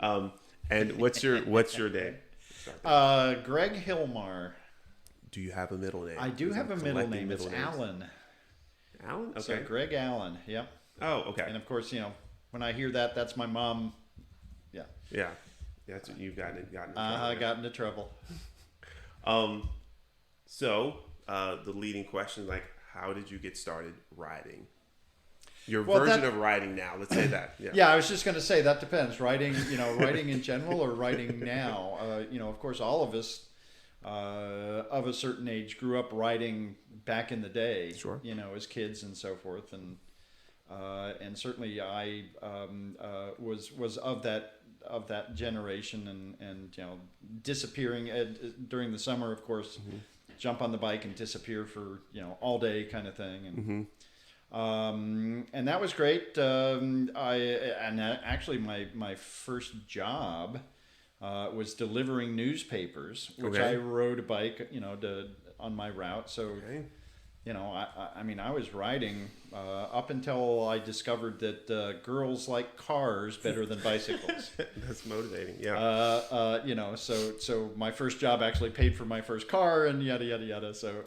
that. And what's your name? Gregg Hillmar. Do you have a middle name? I do have a middle name. It's Allen. Allen? Okay. So Gregg Allen. Yep. Oh, okay. And of course, when I hear that, that's my mom. Yeah. Yeah. That's what you've gotten into trouble. I got into trouble. So the leading question, like, how did you get started riding? Your version of riding now, let's say that. Yeah. Yeah, I was just going to say that depends. Riding in general or riding now. Of course, all of us of a certain age grew up riding back in the day. Sure. As kids and so forth, and certainly I was of that generation, and disappearing during the summer, of course. Mm-hmm. Jump on the bike and disappear for all day kind of thing, and and that was great. Actually my first job was delivering newspapers, which I rode a bike on my route. So I was riding up until I discovered that girls like cars better than bicycles. That's motivating. Yeah. So my first job actually paid for my first car, and yada yada yada. So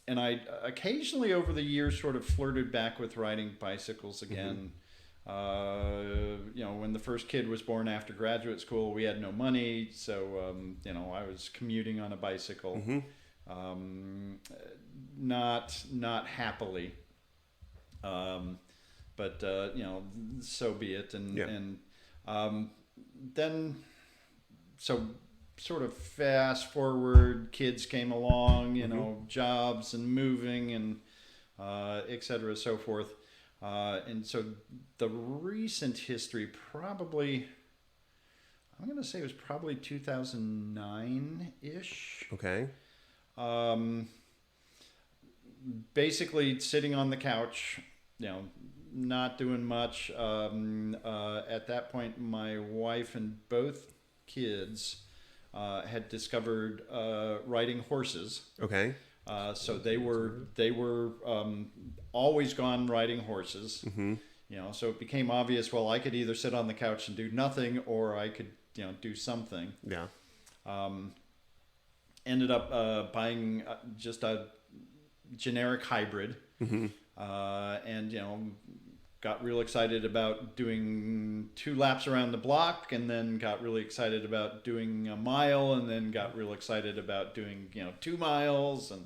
and I occasionally over the years sort of flirted back with riding bicycles again. When the first kid was born after graduate school, we had no money, so I was commuting on a bicycle. Not happily, but so be it. And then so sort of fast forward, kids came along, jobs and moving and et cetera, so forth. And so the recent history probably, I'm going to say it was probably 2009-ish. Okay. Basically sitting on the couch, not doing much. At that point, my wife and both kids had discovered riding horses. Okay. So they were always gone riding horses. So it became obvious. Well, I could either sit on the couch and do nothing, or I could do something. Yeah. Ended up buying just a generic hybrid, and got real excited about doing 2 laps around the block, and then got really excited about doing a mile, and then got real excited about doing 2 miles, and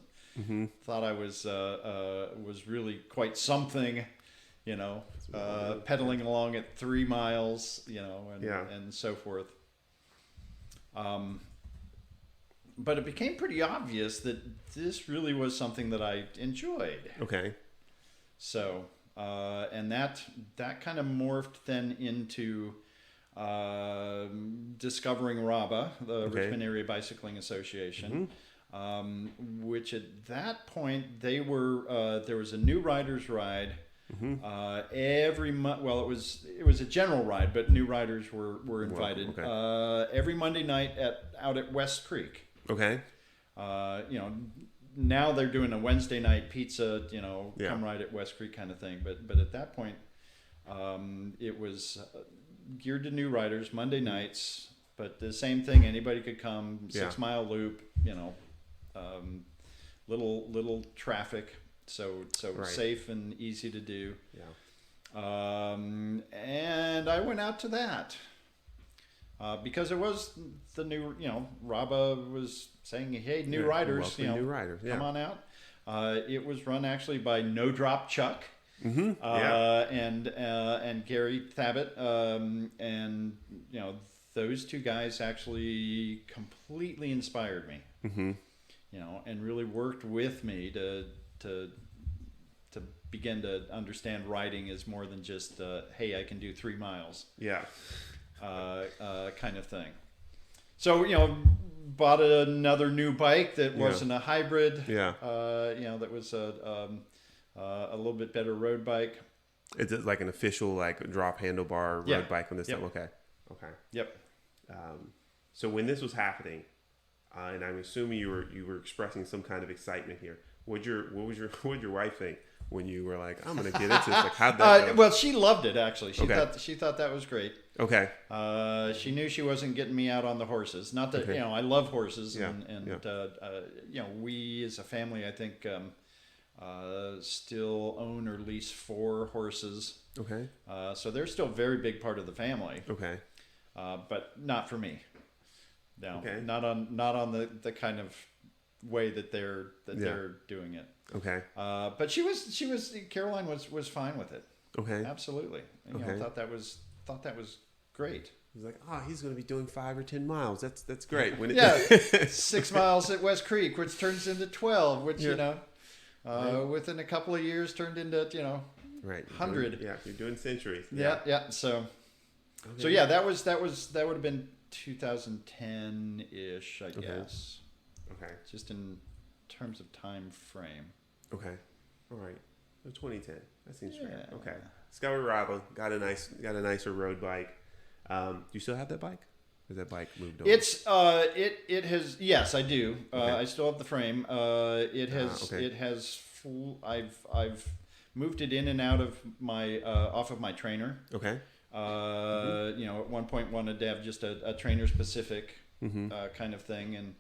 thought I was really quite something, pedaling along at 3 miles, and so forth. But it became pretty obvious that this really was something that I enjoyed. Okay. So, and that kind of morphed then into discovering RABA, the Richmond Area Bicycling Association, which at that point there was a new riders ride every month. Well, it was a general ride, but new riders were invited every Monday night out at West Creek. Okay. Now they're doing a Wednesday night pizza, come ride at West Creek kind of thing. But at that point, it was geared to new riders, Monday nights. But the same thing, anybody could come, 6 mile loop, little traffic, so safe and easy to do. Yeah. And I went out to that. Because it was the new, RABA was saying, hey, new riders, new riders, come on out. It was run actually by No Drop Chuck, and Gary Thabit, and those two guys actually completely inspired me, and really worked with me to begin to understand riding is more than just hey, I can do 3 miles. Yeah. Kind of thing. So, bought another new bike that wasn't a hybrid. Yeah. That was a little bit better road bike. Is it like an official drop handlebar road bike on this time? Okay. Yep. So when this was happening, and I'm assuming you were expressing some kind of excitement here. What would your wife think when you were like, I'm going to get into this? Like, how'd that go? Well, she loved it, actually. She thought that was great. Okay. She knew she wasn't getting me out on the horses. Not that, I love horses. We as a family, I think, still own or lease 4 horses. Okay. So they're still a very big part of the family. Okay. But not for me. No. Okay. Not on the kind of way that they're doing it. Okay. But Caroline was fine with it. Okay. Absolutely. Thought that was great. He's like, he's going to be doing 5 or 10 miles. That's great. 6 miles at West Creek, which turns into 12, which within a couple of years turned into right 100. You're doing centuries. Yeah. So that would have been 2010-ish, I guess. Okay. Just in terms of time frame. Okay. All right. So 2010. That seems fair. Okay. Discovered Rival. Got a nicer road bike. Do you still have that bike? Has that bike moved on? It's it has, yes, I do. I still have the frame. It has I've moved it in and out of my off of my trainer. Okay. At one point wanted to have just a trainer specific kind of thing, and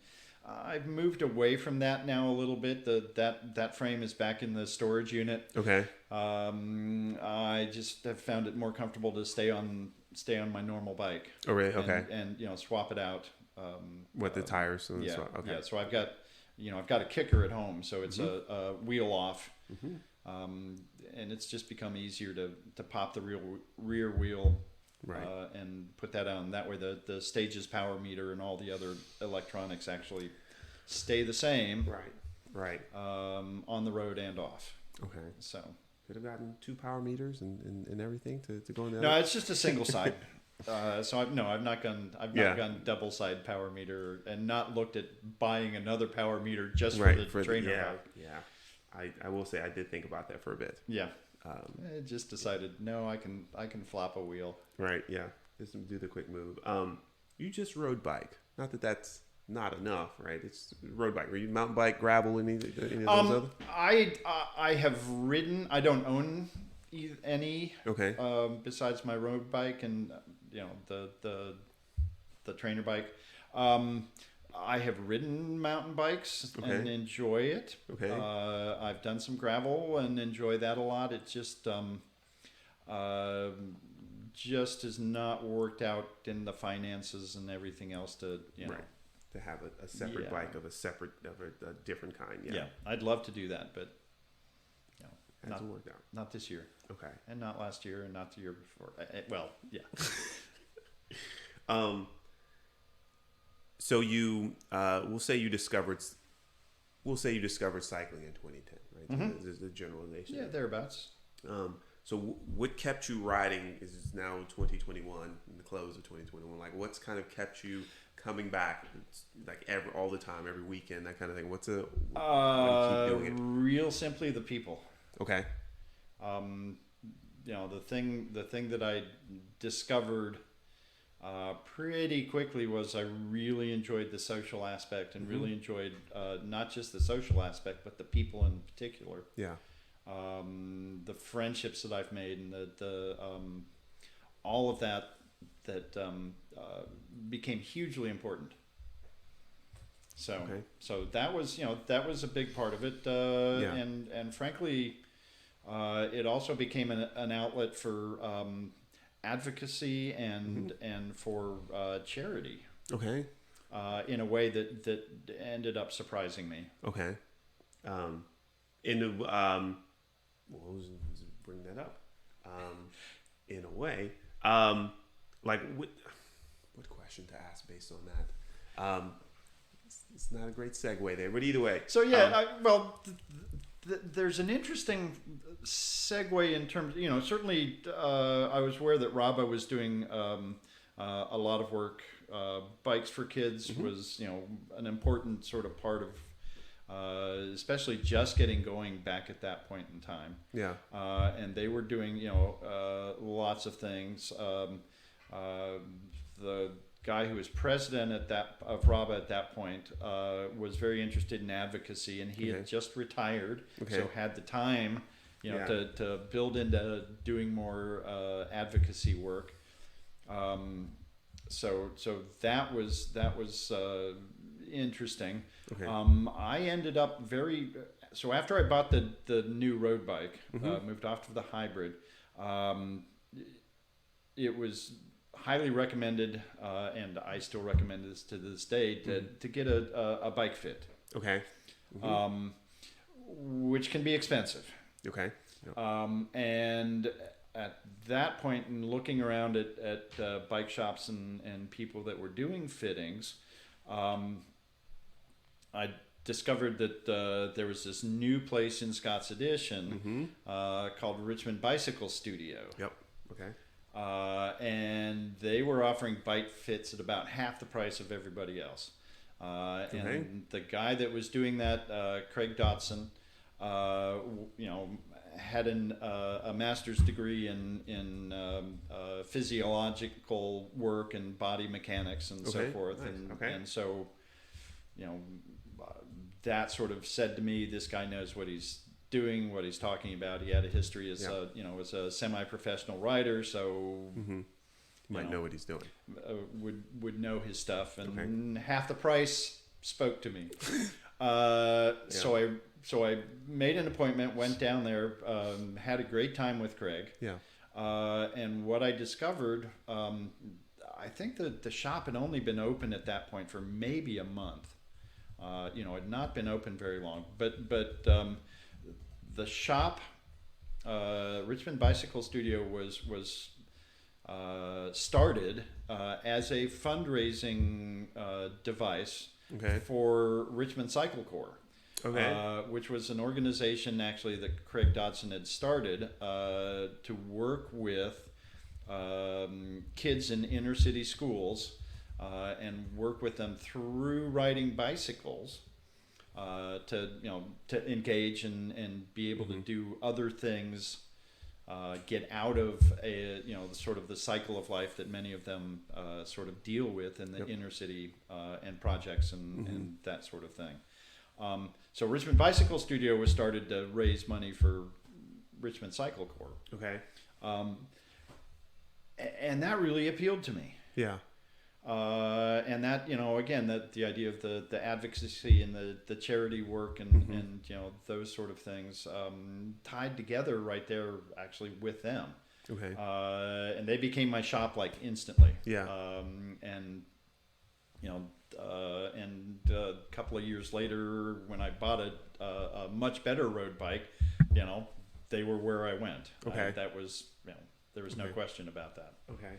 I've moved away from that now a little bit. That frame is back in the storage unit. Okay. I just have found it more comfortable to stay on my normal bike. Oh, really? Okay. And swap it out. With the tires and swap. Okay. Yeah. So I've got a kicker at home, so it's a wheel off. And it's just become easier to pop the rear wheel. Right. And put that on. That way the stage's power meter and all the other electronics actually stay the same. Right. On the road and off. Okay. So could have gotten 2 power meters and everything to go in there. No, it's just a single side. I've not gone double side power meter and not looked at buying another power meter just for the trainer bike. Yeah. I will say I did think about that for a bit. Yeah. I just decided, no, I can flop a wheel. Right, yeah. Just do the quick move. You just rode bike. Not that that's not enough, right? It's road bike. Were you mountain bike, gravel, any of those other? I have ridden. I don't own any. Okay. Besides my road bike and the trainer bike. I have ridden mountain bikes and enjoy it. Okay. I've done some gravel and enjoy that a lot. It's just has not worked out in the finances and everything else to to have a separate bike of a different kind. Yeah. I'd love to do that, but hasn't worked out. Not this year. Okay. And not last year, and not the year before. So you, we'll say you discovered cycling in 2010, right? Mm-hmm. This is the generalization. Yeah, thereabouts. So what kept you riding is now 2021, in the close of 2021. Like, what's kind of kept you coming back, like all the time, every weekend, that kind of thing? Why do you keep doing it? Real simply, the people. Okay. The thing that I discovered pretty quickly was I really enjoyed the social aspect and really enjoyed not just the social aspect, but the people in particular. Yeah. The friendships that I've made and the all of that became hugely important. So that was a big part of it. And frankly, it also became an outlet for advocacy and for charity. Okay. In a way that ended up surprising me. Okay. Bring that up. In a way, like what question to ask based on that? It's not a great segue there, but either way. So there's an interesting segue in terms. Certainly, I was aware that Rabba was doing a lot of work. Bikes for Kids was an important sort of part of. Especially just getting going back at that point in time. Yeah. And they were doing, lots of things. The guy who was president of RABA at that point was very interested in advocacy, and he had just retired, so had the time know, to build into doing more advocacy work. So that was interesting. Okay. I ended up so after I bought the new road bike, moved off to the hybrid. It was highly recommended, and I still recommend this to this day, to get a bike fit. Okay. Which can be expensive. Okay. Yep. And at that point, in looking around at bike shops and people that were doing fittings, I discovered that there was this new place in Scott's Addition called Richmond Bicycle Studio. Yep. Okay. And they were offering bike fits at about half the price of everybody else. And the guy that was doing that, Craig Dodson, had a master's degree in physiological work and body mechanics and so forth. Nice. And so, that sort of said to me, this guy knows what he's doing, what he's talking about. He had a history as as a semi-professional rider, so might know what he's doing. Would know his stuff, and half the price spoke to me. So I made an appointment, went down there, had a great time with Gregg. Yeah. And what I discovered, I think that the shop had only been open at that point for maybe a month. Had not been open very long, but the shop, Richmond Bicycle Studio, was started as a fundraising device for Richmond Cycle Corps. Which was an organization actually that Craig Dodson had started to work with kids in inner city schools and work with them through riding bicycles to engage and be able to do other things, get out of the cycle of life that many of them sort of deal with in the inner city and projects and that sort of thing. So Richmond Bicycle Studio was started to raise money for Richmond Cycle Corps. Okay. And that really appealed to me. Yeah. And that, again, that the idea of the advocacy and the charity work and those sort of things tied together right there actually with them. Okay. And they became my shop like instantly. Yeah. And a couple of years later, when I bought a much better road bike, they were where I went. Okay. That was, there was no question about that. Okay.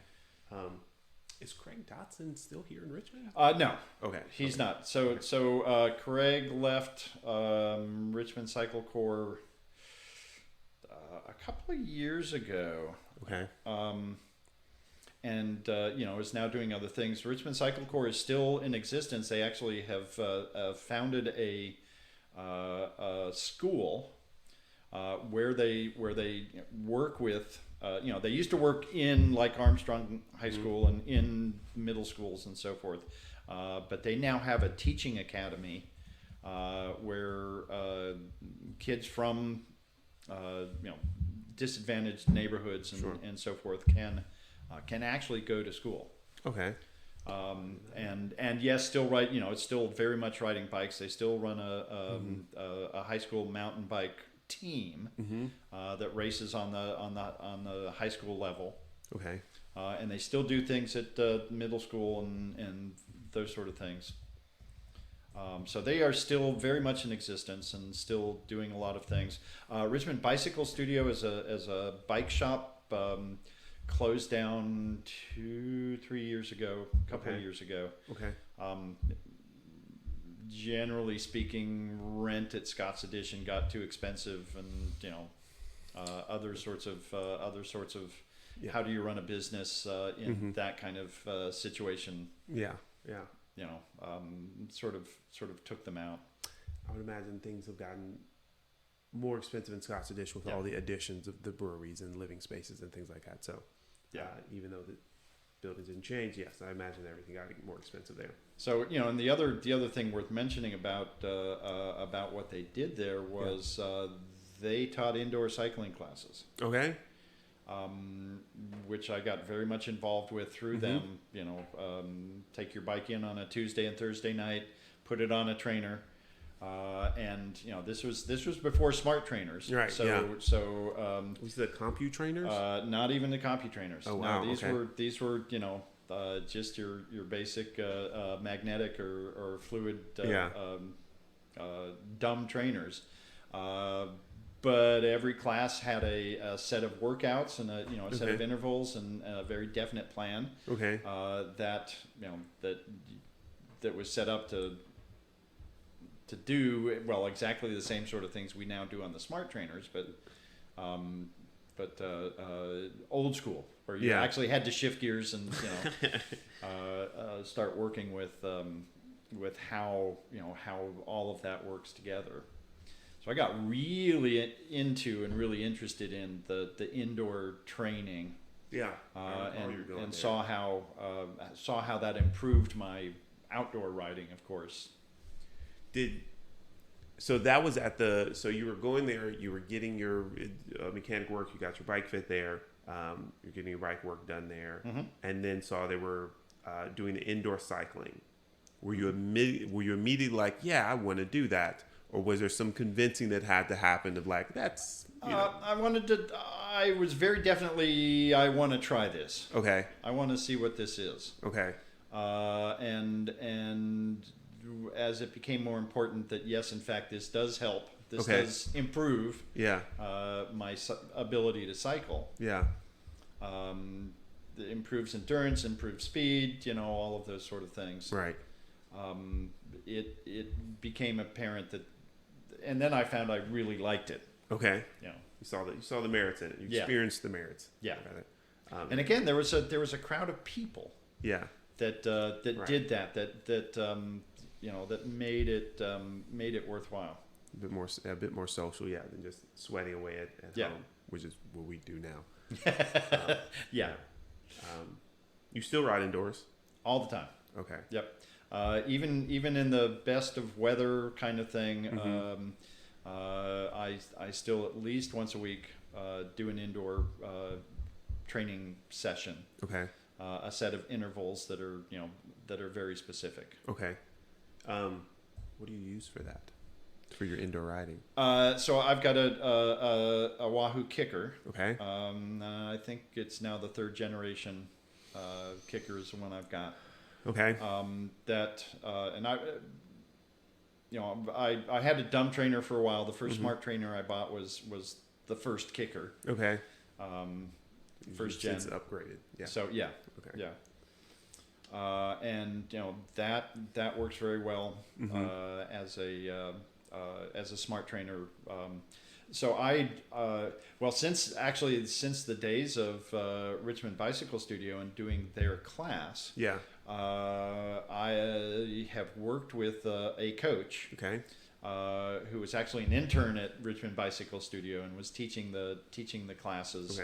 Is Craig Dodson still here in Richmond? No. Okay. He's not. So Craig left Richmond Cycle Corps a couple of years ago. Okay. And is now doing other things. Richmond Cycle Corps is still in existence. They actually have founded a school where they work with. They used to work in like Armstrong High School and in middle schools and so forth, but they now have a teaching academy where kids from disadvantaged neighborhoods and so forth can actually go to school. Okay. And yes, still ride. It's still very much riding bikes. They still run a high school mountain bike team that races on the high school level. Okay. And they still do things at middle school and those sort of things. So they are still very much in existence and still doing a lot of things. Richmond Bicycle Studio is a bike shop. Closed down 2-3 years ago, a couple of years ago. Okay. Generally speaking, rent at Scott's Addition got too expensive, and other sorts of how do you run a business in that kind of situation? Yeah. Sort of took them out. I would imagine things have gotten more expensive in Scott's Addition with all the additions of the breweries and living spaces and things like that. So, even though the buildings didn't change, yes, I imagine everything got more expensive there. So, and the other thing worth mentioning about what they did there was they taught indoor cycling classes. Okay. Which I got very much involved with through them. You know, take your bike in on a Tuesday and Thursday night, put it on a trainer, and you know this was before smart trainers. Right. So was the compu trainers? Not even the compu trainers. Oh wow. No, these were you know just your basic magnetic or fluid dumb trainers. But every class had a set of workouts and a set of intervals and a very definite plan. Okay. That you know that was set up to do exactly the same sort of things we now do on the smart trainers, but old school, where you actually had to shift gears and start working with how all of that works together. So I got really into and really interested in the indoor training. Yeah. And saw how that improved my outdoor riding, of course. So that was so you were going there, you were getting your mechanic work, you got your bike fit there, you're getting your bike work done there, and then saw they were doing the indoor cycling. Were you immediately like, yeah, I want to do that? Or was there some convincing that had to happen of like, that's, I was very definitely, I want to try this. Okay. I want to see what this is. Okay. And as it became more important that, yes, in fact, this does help. This does improve my ability to cycle. Yeah. It improves endurance, improves speed, all of those sort of things. Right. It became apparent that, and then I found I really liked it. Okay. You saw the merits in it. You experienced the merits. Yeah. And again, there was a crowd of people. Yeah. That did that that made it worthwhile. A bit more social, than just sweating away at home, which is what we do now. You still ride indoors? All the time. Okay. Yep. Even in the best of weather kind of thing, I still at least once a week do an indoor training session. Okay. A set of intervals that are very specific. Okay. What do you use for that? For your indoor riding? So I've got a Wahoo kicker. Okay. I think it's now the third generation kicker is the one I've got. Okay. And I had a dumb trainer for a while. The first smart trainer I bought was the first kicker. Okay. First gen. It's upgraded. Yeah. So yeah. Okay. Yeah. And that works very well as a smart trainer. So since the days of Richmond Bicycle Studio and doing their class, I have worked with a coach, who was actually an intern at Richmond Bicycle Studio and was teaching the classes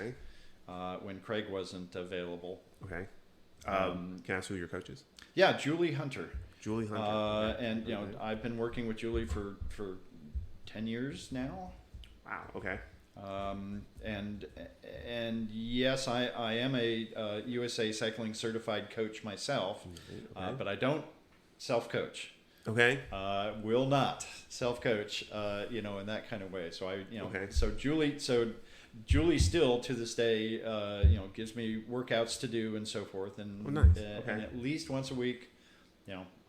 when Craig wasn't available. Okay. Can I ask who your coach is? Yeah, Julie Hunter. Julie Hunter. And I've been working with Julie for 10 years now. Wow. Okay. And yes, I am a USA Cycling certified coach myself, but I don't self-coach. Okay. Will not self-coach, in that kind of way. So so Julie still to this day, gives me workouts to do and so forth, and and at least once a week,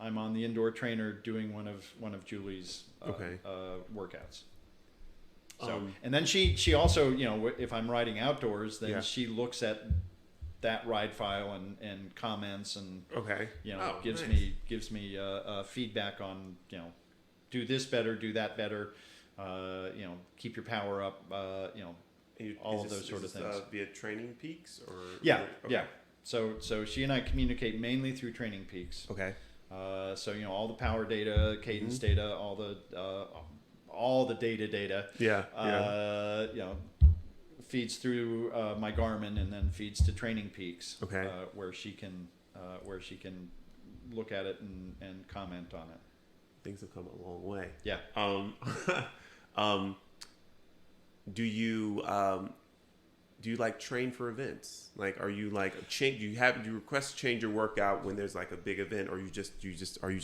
I'm on the indoor trainer doing one of Julie's workouts. So and then she also if I'm riding outdoors, then she looks at that ride file and comments and gives me feedback on do this better, do that better, keep your power up, all of those sort of things. Via Training Peaks or So she and I communicate mainly through Training Peaks. Okay. So all the power data, cadence data, all the data. Feeds through my Garmin and then feeds to Training Peaks. Okay. Where she can look at it and comment on it. Things have come a long way. Yeah. do you like train for events? Like, are you like do you request to change your workout when there's like a big event, or you just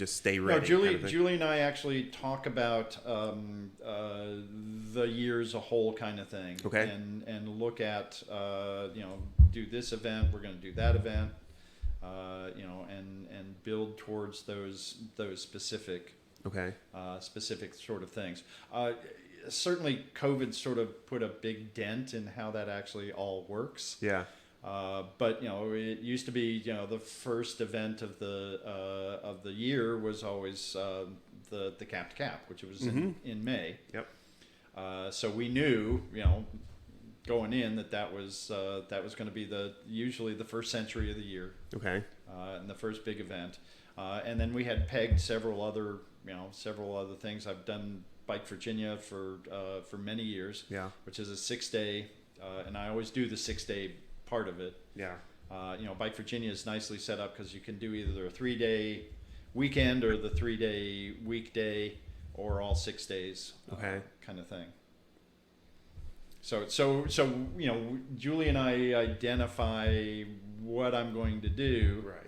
stay ready? No, Julie and I actually talk about the year as a whole kind of thing. Okay. And look at do this event, we're going to do that event, and build towards those specific specific sort of things. Certainly, COVID sort of put a big dent in how that actually all works. Yeah. But it used to be the first event of the year was always the cap to cap, which was in May. Yep. So we knew going in that was going to be usually the first century of the year. Okay. And the first big event, and then we had pegged several other things. I've done Bike Virginia for many years. Yeah. Which is a 6-day, and I always do the 6-day part of it. Yeah. Bike Virginia is nicely set up because you can do either a 3-day weekend or the 3-day weekday, or all 6 days. Kind of thing. So Julie and I identify what I'm going to do. Right.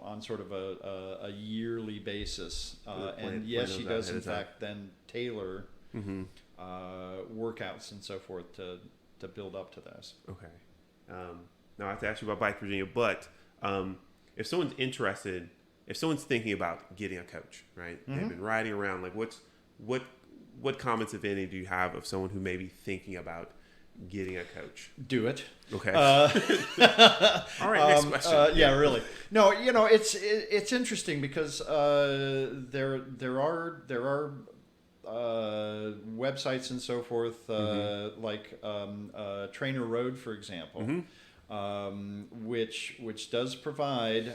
On sort of a yearly basis. And yes, she does in fact then tailor workouts and so forth to build up to this. Okay. Now I have to ask you about Bike Virginia, but if someone's interested, if someone's thinking about getting a coach, right? They've been riding around, like what comments, if any, do you have of someone who may be thinking about getting a coach? Do it. Okay. All right. Next question. Yeah, really. No, it's interesting because there are websites and so forth like Trainer Road, for example, which does provide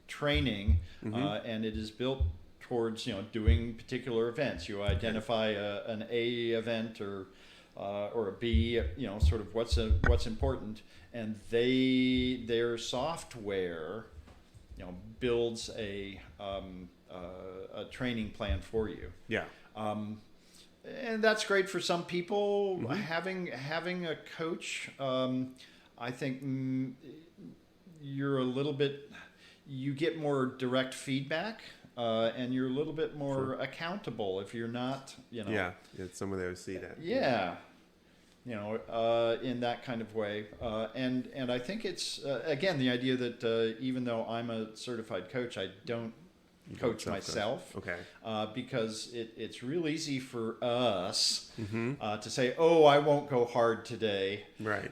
training, and it is built towards doing particular events. You identify an A event or a B, sort of what's important, and their software, builds a training plan for you. Yeah. And that's great for some people. Having a coach, I think you get more direct feedback. And you're a little bit more accountable if you're not, Yeah, it's someone that would see that. Yeah, in that kind of way. And I think it's, again, the idea that even though I'm a certified coach, I don't coach myself. Okay. Because it's real easy for us to say, oh, I won't go hard today. Right.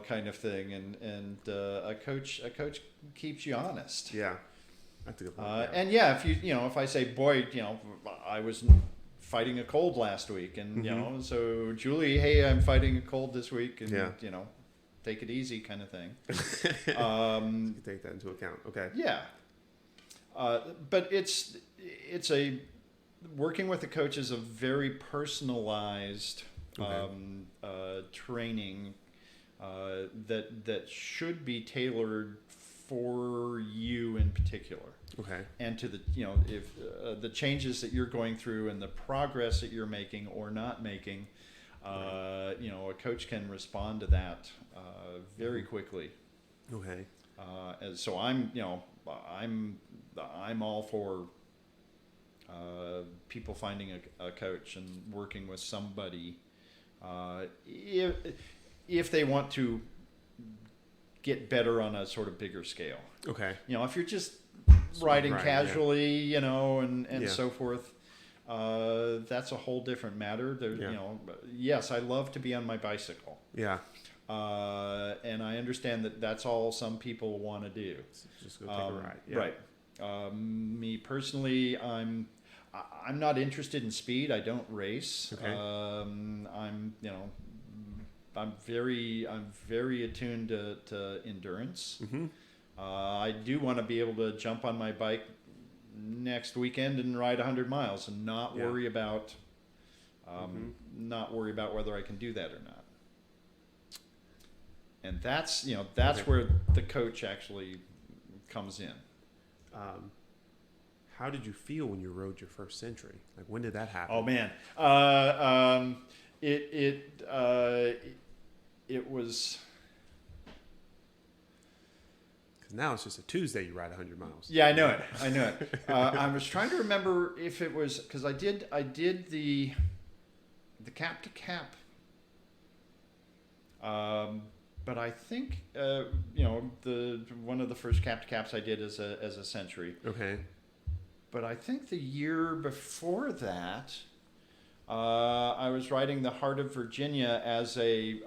Kind of thing. And a coach keeps you honest. Yeah. That's a good point. And yeah, if I say, boy, I was fighting a cold last week, and so Julie, hey, I'm fighting a cold this week, and take it easy, kind of thing. You take that into account. Okay. Yeah. But it's working with a coach is a very personalized training that should be tailored for you in particular. Okay. And to the if the changes that you're going through and the progress that you're making or not making, a coach can respond to that very quickly. Okay. And so I'm all for people finding a coach and working with somebody if they want to get better on a sort of bigger scale. Okay. If you're just riding casually, and so forth, that's a whole different matter. Yes, I love to be on my bicycle. Yeah. And I understand that that's all some people want to do. Just go take a ride. Yeah. Right. Me personally, I'm not interested in speed. I don't race. Okay. I'm very attuned to endurance. I do want to be able to jump on my bike next weekend and ride 100 miles and not worry about whether I can do that or not. And that's where the coach actually comes in. How did you feel when you rode your first century? Like, when did that happen? Oh man. It was. Now it's just a Tuesday you ride 100 miles. Yeah, I know it. I was trying to remember if it was because I did the cap to cap. But I think the one of the first cap to caps I did as a century. Okay. But I think the year before that, I was riding the Heart of Virginia as a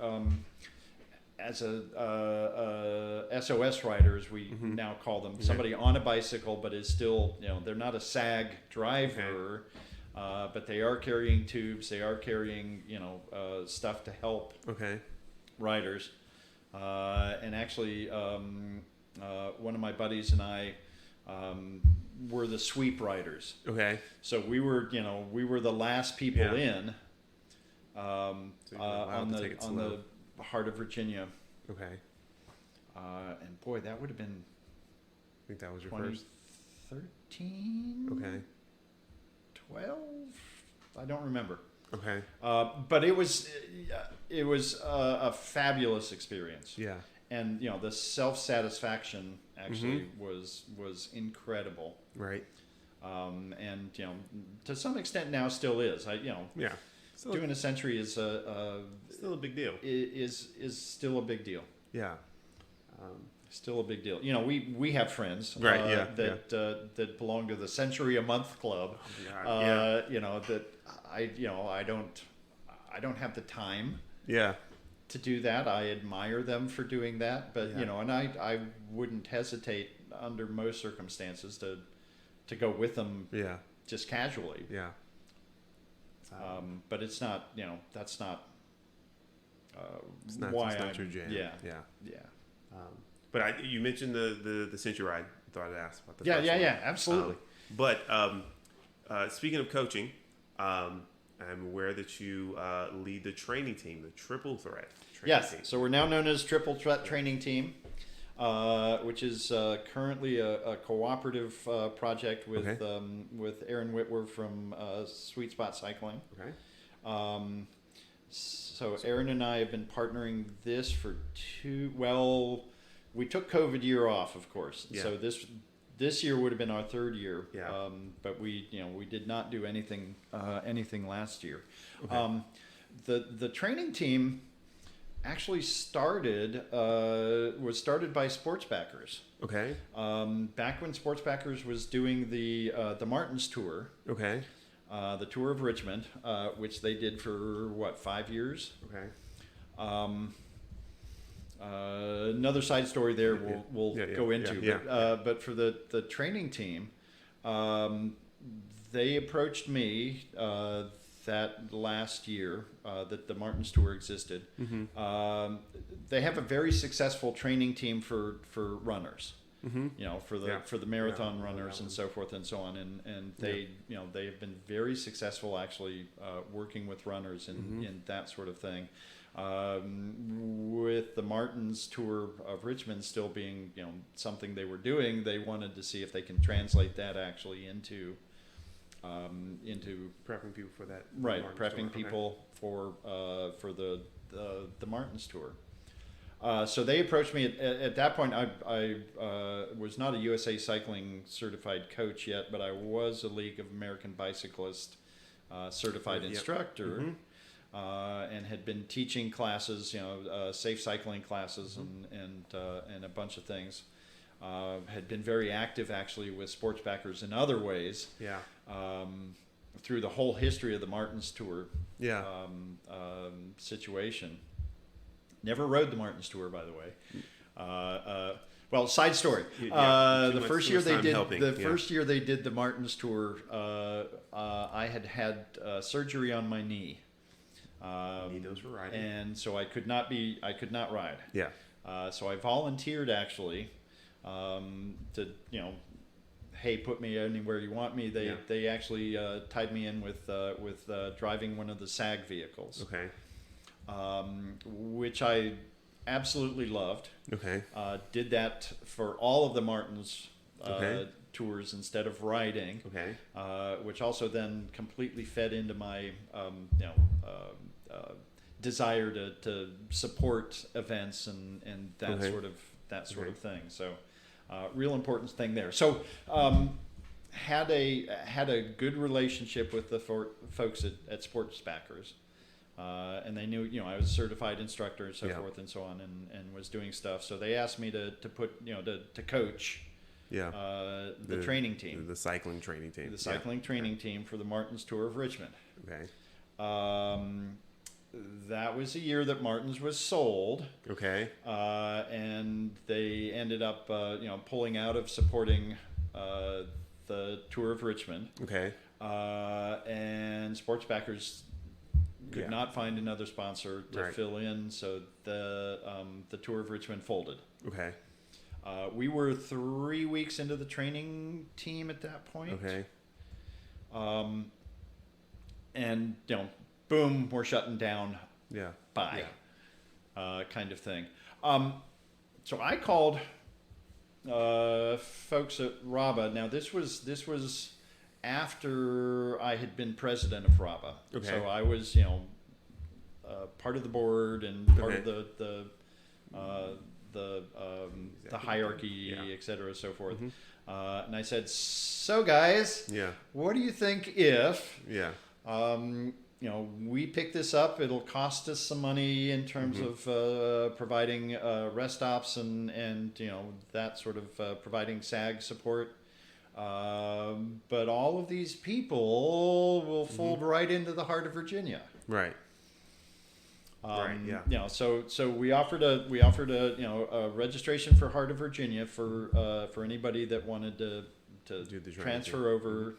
SOS rider, as we now call them, somebody on a bicycle, but is still, they're not a SAG driver, but they are carrying tubes, they are carrying, stuff to help riders. And actually, one of my buddies and I were the sweep riders. Okay. So we were the last people in on the Heart of Virginia. Okay. And boy, that would have been. I think that was your first. 13. Okay. 12. I don't remember. Okay. But it was a fabulous experience. Yeah. And the self-satisfaction actually was incredible. Right. And to some extent now still is. Doing a century is still a big deal. Is still a big deal. Yeah. Still a big deal. We have friends that belong to the Century a Month Club. That I don't have the time. Yeah. To do that. I admire them for doing that, but and I wouldn't hesitate under most circumstances to go with them. Yeah. Just casually. Yeah. But it's not. That's not. It's not your jam. Yeah. Yeah. But you mentioned the Century ride. I thought I'd ask about the first one. Absolutely. But speaking of coaching, I'm aware that you lead the training team, the Triple Threat training team. So we're now known as Triple Threat Training Team, which is currently a cooperative project with Aaron Whitwer from Sweet Spot Cycling. Okay. So Aaron and I have been partnering this for we took COVID year off, of course. Yeah. So this year would have been our third year. Yeah. But we did not do anything last year. Okay. The training team actually was started by sports backers. Okay. Back when sports backers was doing the Martins Tour. Okay. The Tour of Richmond, which they did for 5 years. Okay. Another side story there we'll go into. But for the training team, they approached me that last year that the Martins Tour existed. Mm-hmm. They have a very successful training team for runners. Mm-hmm. For the marathon runners and so forth and so on, and they they have been very successful actually working with runners in that sort of thing. With the Martins Tour of Richmond still being something they were doing, they wanted to see if they can translate that actually into prepping people for that. Prepping people for the Martins Tour. So they approached me at that point. I was not a USA Cycling certified coach yet, but I was a League of American Bicyclist certified instructor. Mm-hmm. And had been teaching classes, safe cycling classes and a bunch of things. Had been very active actually with sports backers in other ways. Yeah. Through the whole history of the Martins Tour. Yeah. Situation. Never rode the Martins Tour, by the way. Well, side story. The first year they did the Martins Tour, I had surgery on my knee. Those for riding. And so I could not ride. Yeah. So I volunteered actually to hey, put me anywhere you want me. They actually tied me in with driving one of the SAG vehicles. Okay. Which I absolutely loved. Okay. Did that for all of the Martins tours instead of riding. Okay. Which also then completely fed into my desire to support events and that Okay. sort of thing. So real important thing there. So had a good relationship with the folks at Sports Backers. And they knew, I was a certified instructor and so forth and so on, and was doing stuff. So they asked me to put, to coach the training team. The cycling training team. The cycling training team for the Martins Tour of Richmond. Okay. That was the year that Martins was sold. Okay. And they ended up, pulling out of supporting the Tour of Richmond. Okay. And Sports Backers could not find another sponsor to fill in, so the Tour of Richmond folded. Okay. We were 3 weeks into the training team at that point. Okay. And boom, we're shutting down. Yeah. Bye. Yeah. Kind of thing. So I called folks at RABA. Now this was after I had been president of RABA. Okay. So I was, part of the board and part of the hierarchy, et cetera, so forth. Mm-hmm. And I said, so guys, what do you think if, we pick this up? It'll cost us some money in terms of providing rest stops and that sort of providing SAG support. But all of these people will fold right into the heart of Virginia. Right. So we offered a registration for Heart of Virginia for anybody that wanted to transfer over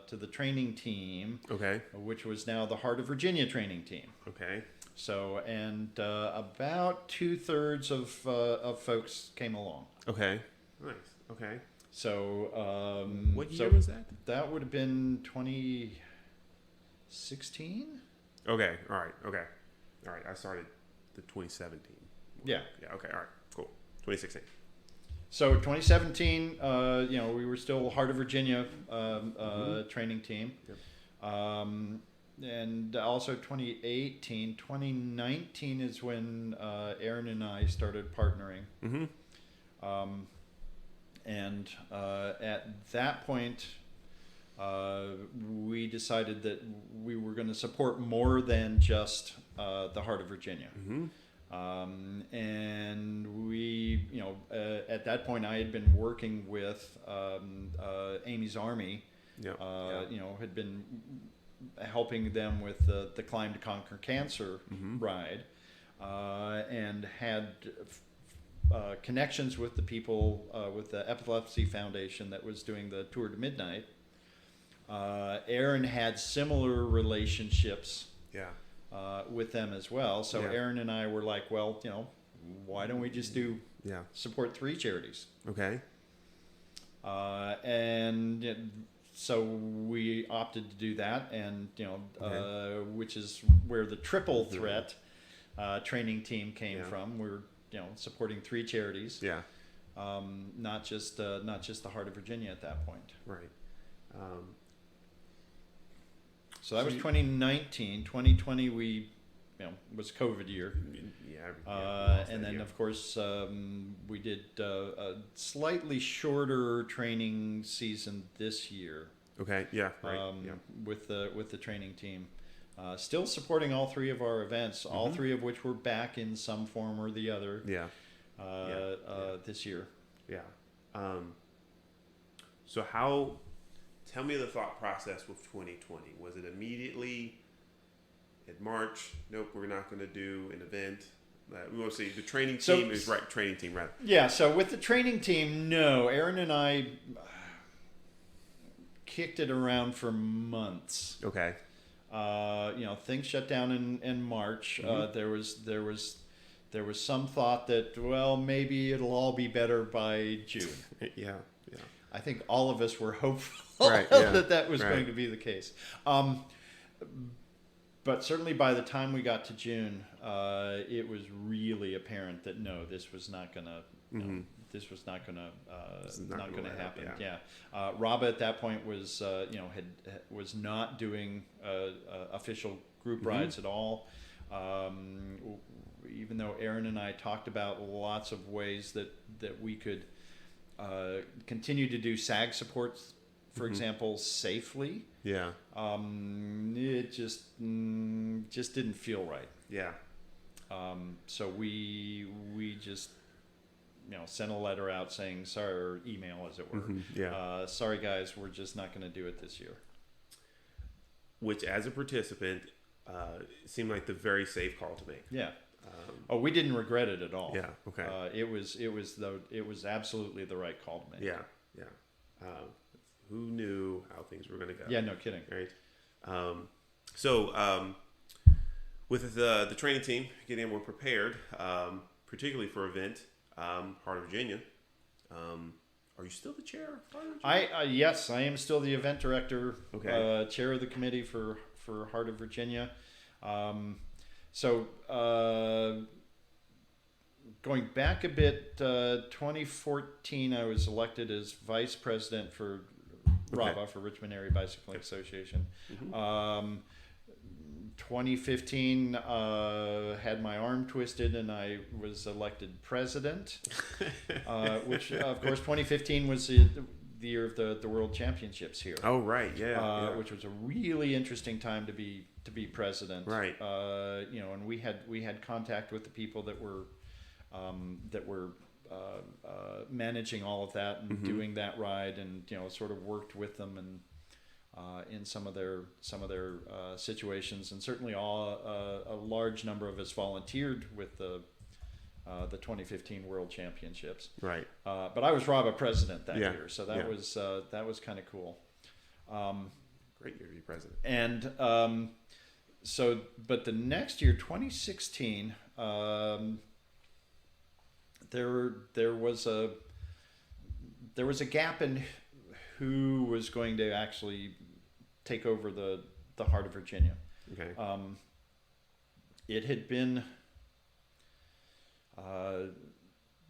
to the training team. Okay. Which was now the Heart of Virginia training team. Okay. So and about 2/3 of folks came along. Okay. Nice. Okay. So what year was that? That would have been 2016. Okay. All right. Okay. All right. I started the 2017. Yeah. Yeah. Okay. All right. Cool. 2016. So 2017, we were still Heart of Virginia training team. Yep. And also 2019 is when Aaron and I started partnering. Mm-hmm. And at that point, we decided that we were going to support more than just the Heart of Virginia. Mm-hmm. And we, at that point, I had been working with Amy's Army. Had been helping them with the Climb to Conquer Cancer ride, and had connections with the people with the Epilepsy Foundation that was doing the Tour to Midnight. Aaron had similar relationships with them as well. So Aaron and I were like, well, why don't we just support 3 charities? Okay. And so we opted to do that, and which is where the triple threat training team came from. We're supporting 3 charities. Yeah. Not just the Heart of Virginia at that point. Right. So that was 2019. 2020 we was COVID year. And then of course we did a slightly shorter training season this year. Okay. Yeah. Right. With the training team. Still supporting all 3 of our events, all 3 of which were back in some form or the other. This year. Yeah. So tell me the thought process with 2020. Was it immediately in March? Nope, we're not going to do an event. We want to see the training team training team rather. Yeah. So with the training team, no. Aaron and I kicked it around for months. Okay. Things shut down in March. There was some thought that, well, maybe it'll all be better by June. Yeah. I think all of us were hopeful that was going to be the case. But certainly by the time we got to June, it was really apparent that no, this was not going to. This was not going to happen. RABA at that point was was not doing official group rides at all. Even though Aaron and I talked about lots of ways that we could continue to do SAG supports, for example, safely. Yeah. It just didn't feel right. Yeah. So we just sent a letter out saying sorry, or email as it were. Yeah. Sorry guys, we're just not going to do it this year. Which, as a participant, seemed like the very safe call to make. Yeah. We didn't regret it at all. Yeah. Okay. It was absolutely the right call to make. Yeah. Yeah. Who knew how things were going to go? Yeah. No kidding. Right. With the training team getting more prepared, particularly for event, Heart of Virginia. Are you still the chair of Heart of Virginia? Yes, I am still the event director. Okay. Chair of the committee for Heart of Virginia. Going back a bit, 2014, I was elected as vice president for RABA, for Richmond Area Bicycling Association. 2015, had my arm twisted and I was elected president, which of course 2015 was the year of the World Championships here. Oh right, yeah. Which was a really interesting time to be president. Right. And we had contact with the people that were managing all of that and doing that ride, and sort of worked with them and in some of their situations, and certainly a large number of us volunteered with the 2015 World Championships. Right. But I was RABA president that year, so that was kind of cool. Great year to be president. And but the next year, 2016, there was a gap in who was going to actually take over the Heart of Virginia. Okay. It had been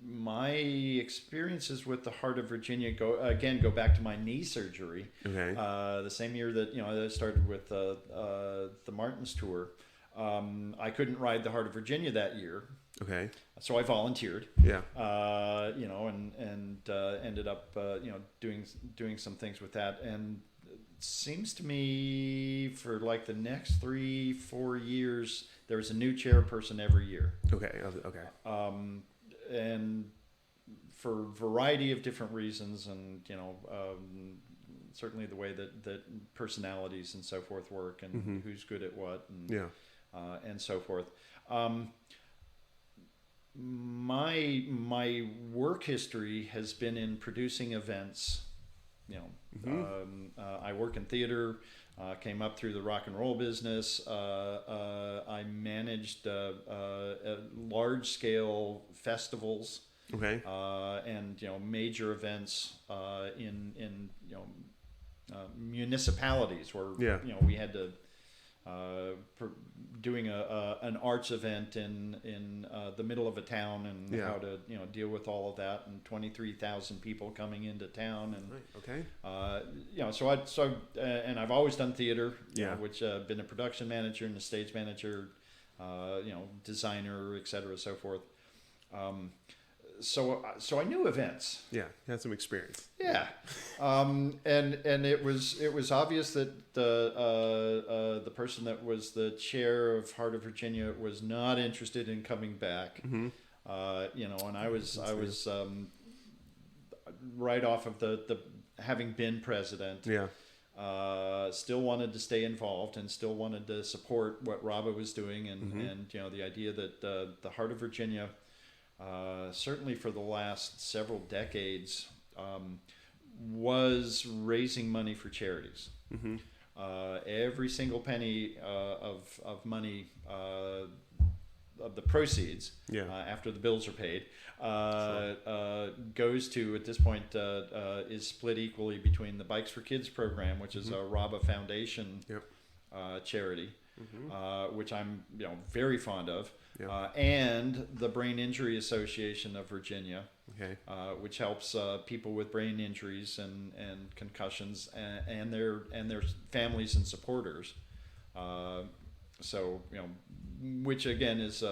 my experiences with the Heart of Virginia go back to my knee surgery. Okay. The same year that I started with the Martins Tour. I couldn't ride the Heart of Virginia that year. Okay. So I volunteered. Yeah. And ended up doing some things with that, and it seems to me for like the next 3-4 years there was a new chairperson every year. Okay. And for a variety of different reasons, and certainly the way that personalities and so forth work, and who's good at what, and and so forth. My work history has been in producing events. I work in theater. Came up through the rock and roll business. I managed large scale festivals. Okay. And major events in municipalities where we had to doing an arts event in the middle of a town, and how to deal with all of that, and 23,000 people coming into town, and and I've always done theater, which been a production manager and a stage manager, designer, etc., so forth. So I knew events. Yeah, had some experience. Yeah, and it was obvious that the person that was the chair of Heart of Virginia was not interested in coming back. And I was right off of the having been president. Yeah. Still wanted to stay involved and still wanted to support what RABA was doing, and the idea that the Heart of Virginia. Certainly for the last several decades, was raising money for charities. Every single penny of money, of the proceeds, after the bills are paid, goes to, at this point, is split equally between the Bikes for Kids program, which is a RABA Foundation charity, which I'm very fond of. And the Brain Injury Association of Virginia, which helps people with brain injuries and concussions and their families and supporters. So which again is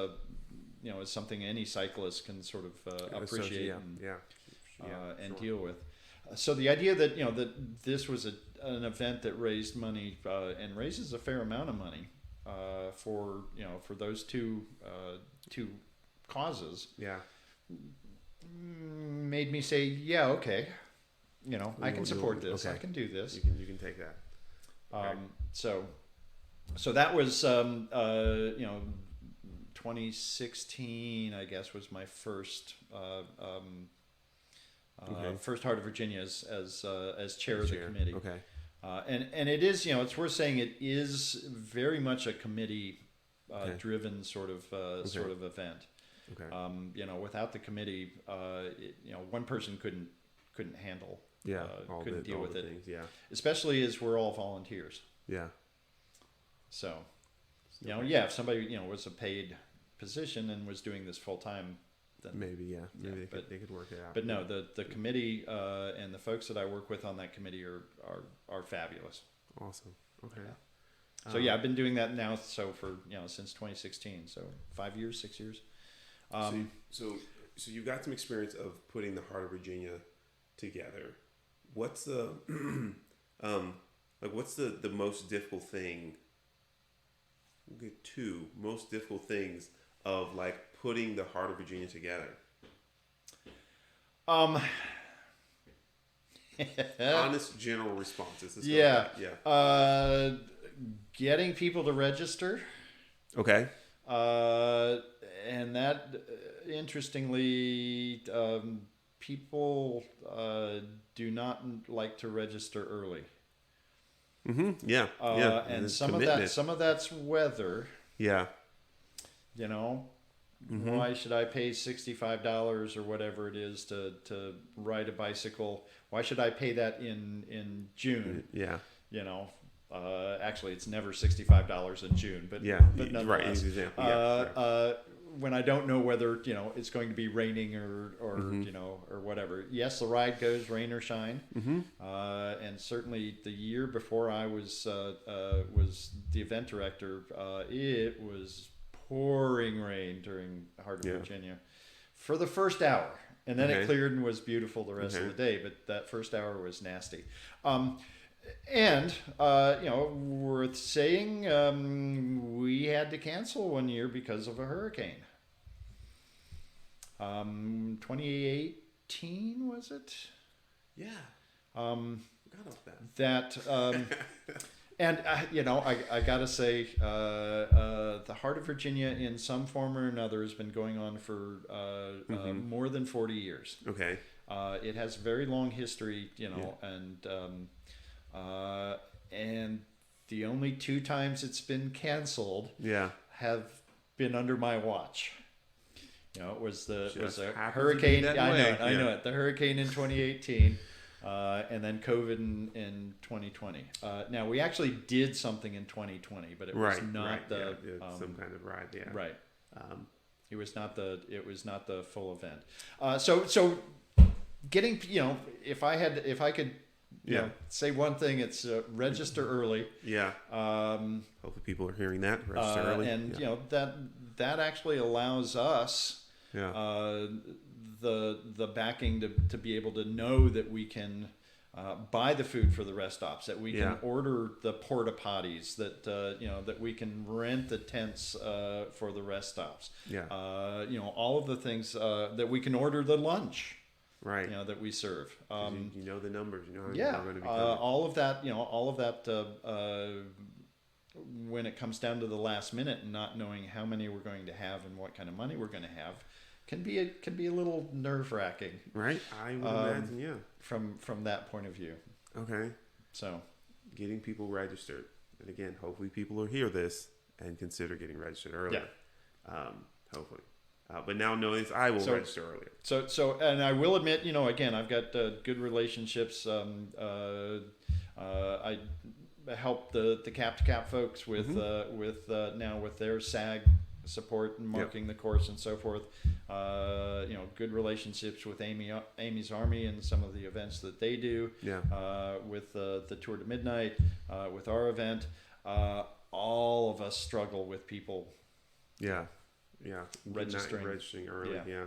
is something any cyclist can sort of appreciate and deal with. So the idea that that this was an event that raised money and raises a fair amount of money for those two causes, made me say, okay, I can support this. Okay. I can do this. You can take that. Okay. So that was 2016, I guess, was my first first Heart of Virginia as chair of the committee. Okay. And it is, it's worth saying, it is very much a committee driven sort of event. Okay. Without the committee, one person couldn't handle. Couldn't deal with it. Things, especially as we're all volunteers. Yeah. So, if somebody was a paid position and was doing this full time, then maybe they could work it out. But no, the committee and the folks that I work with on that committee are fabulous. Awesome. Okay. Yeah. So I've been doing that now. So for since 2016, so 5 years, 6 years. So you've got some experience of putting the Heart of Virginia together. What's the what's the most difficult thing? We'll get two most difficult things of putting the Heart of Virginia together. Honest general responses. Getting people to register. Okay. And that, interestingly, people do not like to register early. Mm-hmm. Yeah. And some of that's weather. Yeah. Mm-hmm. Why should I pay $65 or whatever it is to ride a bicycle? Why should I pay that in June? Yeah. Actually, it's never $65 in June, but nonetheless, right. Example. When I don't know whether it's going to be raining or mm-hmm. Or whatever. Yes, the ride goes rain or shine, mm-hmm. And certainly the year before I was the event director, it was pouring rain during Heart of Virginia for the first hour, and then it cleared and was beautiful the rest of the day. But that first hour was nasty. And worth saying, we had to cancel one year because of a hurricane. 2018 was it? Yeah. Forgot about that. And I gotta say, the Heart of Virginia, in some form or another, has been going on for mm-hmm. more than 40 years. Okay. It has a very long history, and the only 2 times it's been canceled have been under my watch. It was a hurricane. I know it. The hurricane in 2018, and then COVID in 2020. Now we actually did something in 2020, but it was not some kind of ride. Yeah. Right. It was not the full event. So getting if I could. Say one thing, it's register early. Yeah. Hopefully people are hearing that. Register early. And that actually allows us the backing to be able to know that we can buy the food for the rest stops, that we can order the porta potties, that we can rent the tents for the rest stops. Yeah. All of the things that we can order the lunch. Right. That we serve. You know the numbers. You know how you're going to be covered. All of that. When it comes down to the last minute and not knowing how many we're going to have and what kind of money we're going to have, can be a little nerve-wracking. Right. I would imagine. Yeah. From that point of view. Okay. So, getting people registered, and again, hopefully people will hear this and consider getting registered earlier. Yeah. Hopefully. But now knowing this, I will register earlier. So, and I will admit, again, I've got good relationships. I help the Cap to Cap folks with now with their SAG support and marking the course and so forth. Good relationships with Amy's Army and some of the events that they do. Yeah. With the Tour to Midnight, with our event. all of us struggle with people. Yeah. Registering early. Yeah.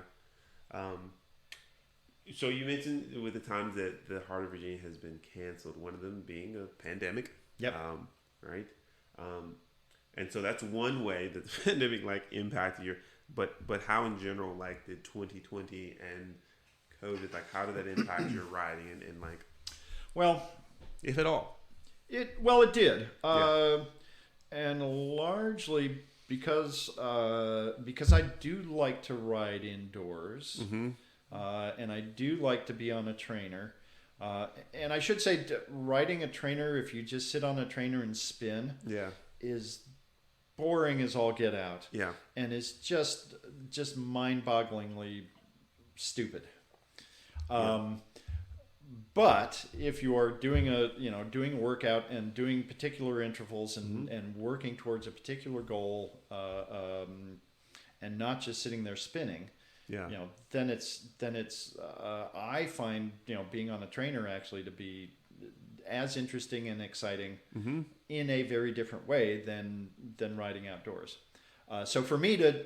So you mentioned with the times that the Heart of Virginia has been canceled, one of them being a pandemic. Yep. Right. And so that's one way that the pandemic like impacted your, but how in general, like did 2020 and COVID, like how did that impact your riding and like, well, if at all? It did. And largely because I do like to ride indoors. Mm-hmm. And I do like to be on a trainer. And I should say, riding a trainer, if you just sit on a trainer and spin, is boring as all get out. Yeah. And it's just mind-bogglingly stupid. But if you are doing a workout and doing particular intervals and working towards a particular goal, and not just sitting there spinning, then it's I find being on a trainer actually to be as interesting and exciting in a very different way than riding outdoors. So for me to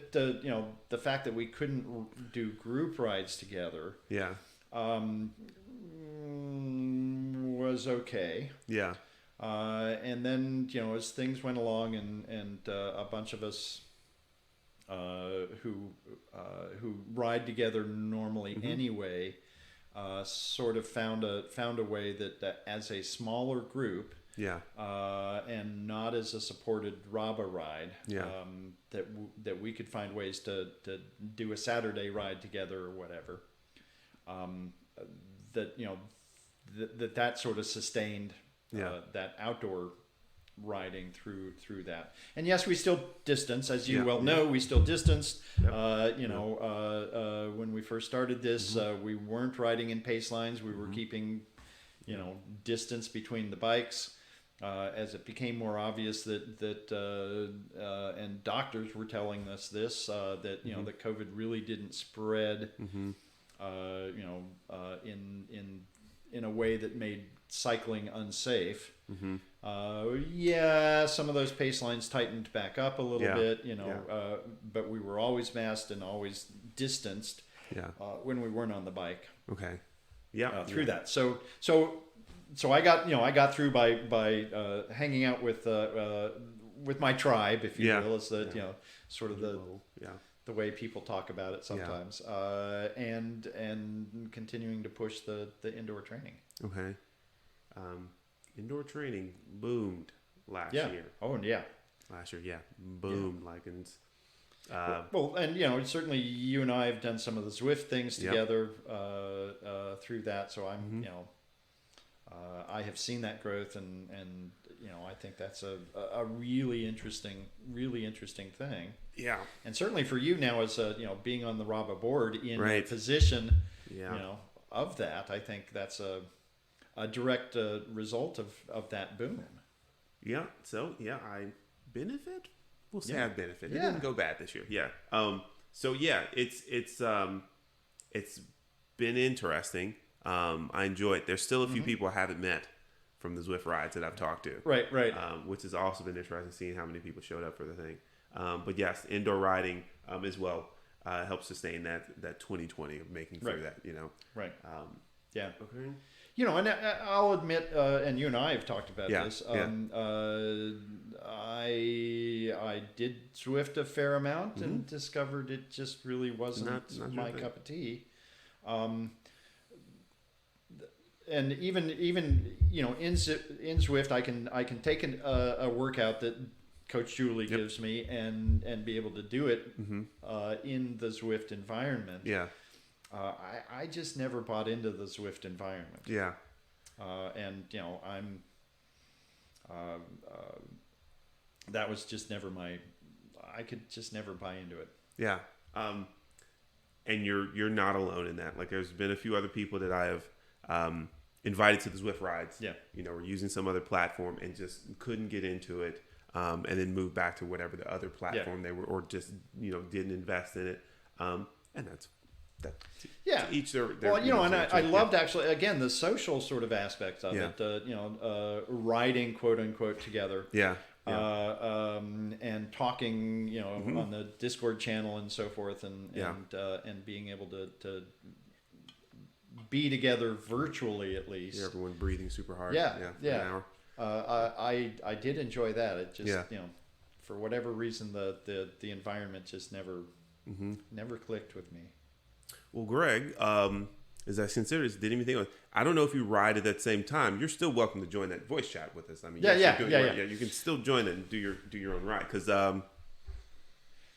the fact that we couldn't do group rides together, was okay. Yeah. And then as things went along and a bunch of us who ride together normally anyway, sort of found a way that as a smaller group, and not as a supported RABA ride, that we could find ways to do a Saturday ride together or whatever. That sort of sustained that outdoor riding through that. And yes, we still distance, as you know, we still distanced. When we first started this, we weren't riding in pace lines. We were keeping, distance between the bikes. As it became more obvious that and doctors were telling us this, that that COVID really didn't spread, in a way that made cycling unsafe. Some of those pace lines tightened back up a little bit, but we were always masked and always distanced when we weren't on the bike. Okay. Through that. So I got through by hanging out with my tribe, if you will, is the sort of the way people talk about it sometimes, and continuing to push the indoor training. Okay. Indoor training boomed last year. Oh, yeah. Last year, boomed. And certainly you and I have done some of the Zwift things together through that. So I'm, I have seen that growth, and I think that's a really interesting thing. Yeah. And certainly for you now, as being on the RABA board in a position, of that, I think that's a direct result of that boom. Yeah. So I benefit. We'll say I benefit. It didn't go bad this year. Yeah. It's been interesting. I enjoy it. There's still a few people I haven't met from the Zwift rides that I've talked to. Right. Which has also been interesting, seeing how many people showed up for the thing. But yes, indoor riding as well helps sustain that 2020 of making through that. Right. Okay. And I'll admit, and you and I have talked about this. I did Zwift a fair amount and discovered it just really wasn't not my cup of tea. And even in Zwift, I can take a workout that Coach Julie gives me and be able to do it in the Zwift environment. Yeah. I just never bought into the Zwift environment. Yeah. And I'm that was just never I could just never buy into it. Yeah. And you're not alone in that. Like, there's been a few other people that I have invited to the Zwift rides. Yeah. We're using some other platform and just couldn't get into it. And then move back to whatever the other platform they were, or just didn't invest in it. And that's to each their and I loved actually again the social sort of aspects of it. Riding quote unquote together. Yeah. and talking, on the Discord channel and so forth, and being able to be together virtually at least. Yeah, everyone breathing super hard. Yeah. An hour. I did enjoy that. It just for whatever reason the environment just never clicked with me. Well, Greg, as I consider this, didn't even think of it. I don't know if you ride at that same time. You're still welcome to join that voice chat with us. I mean, you can still join it and do your own ride because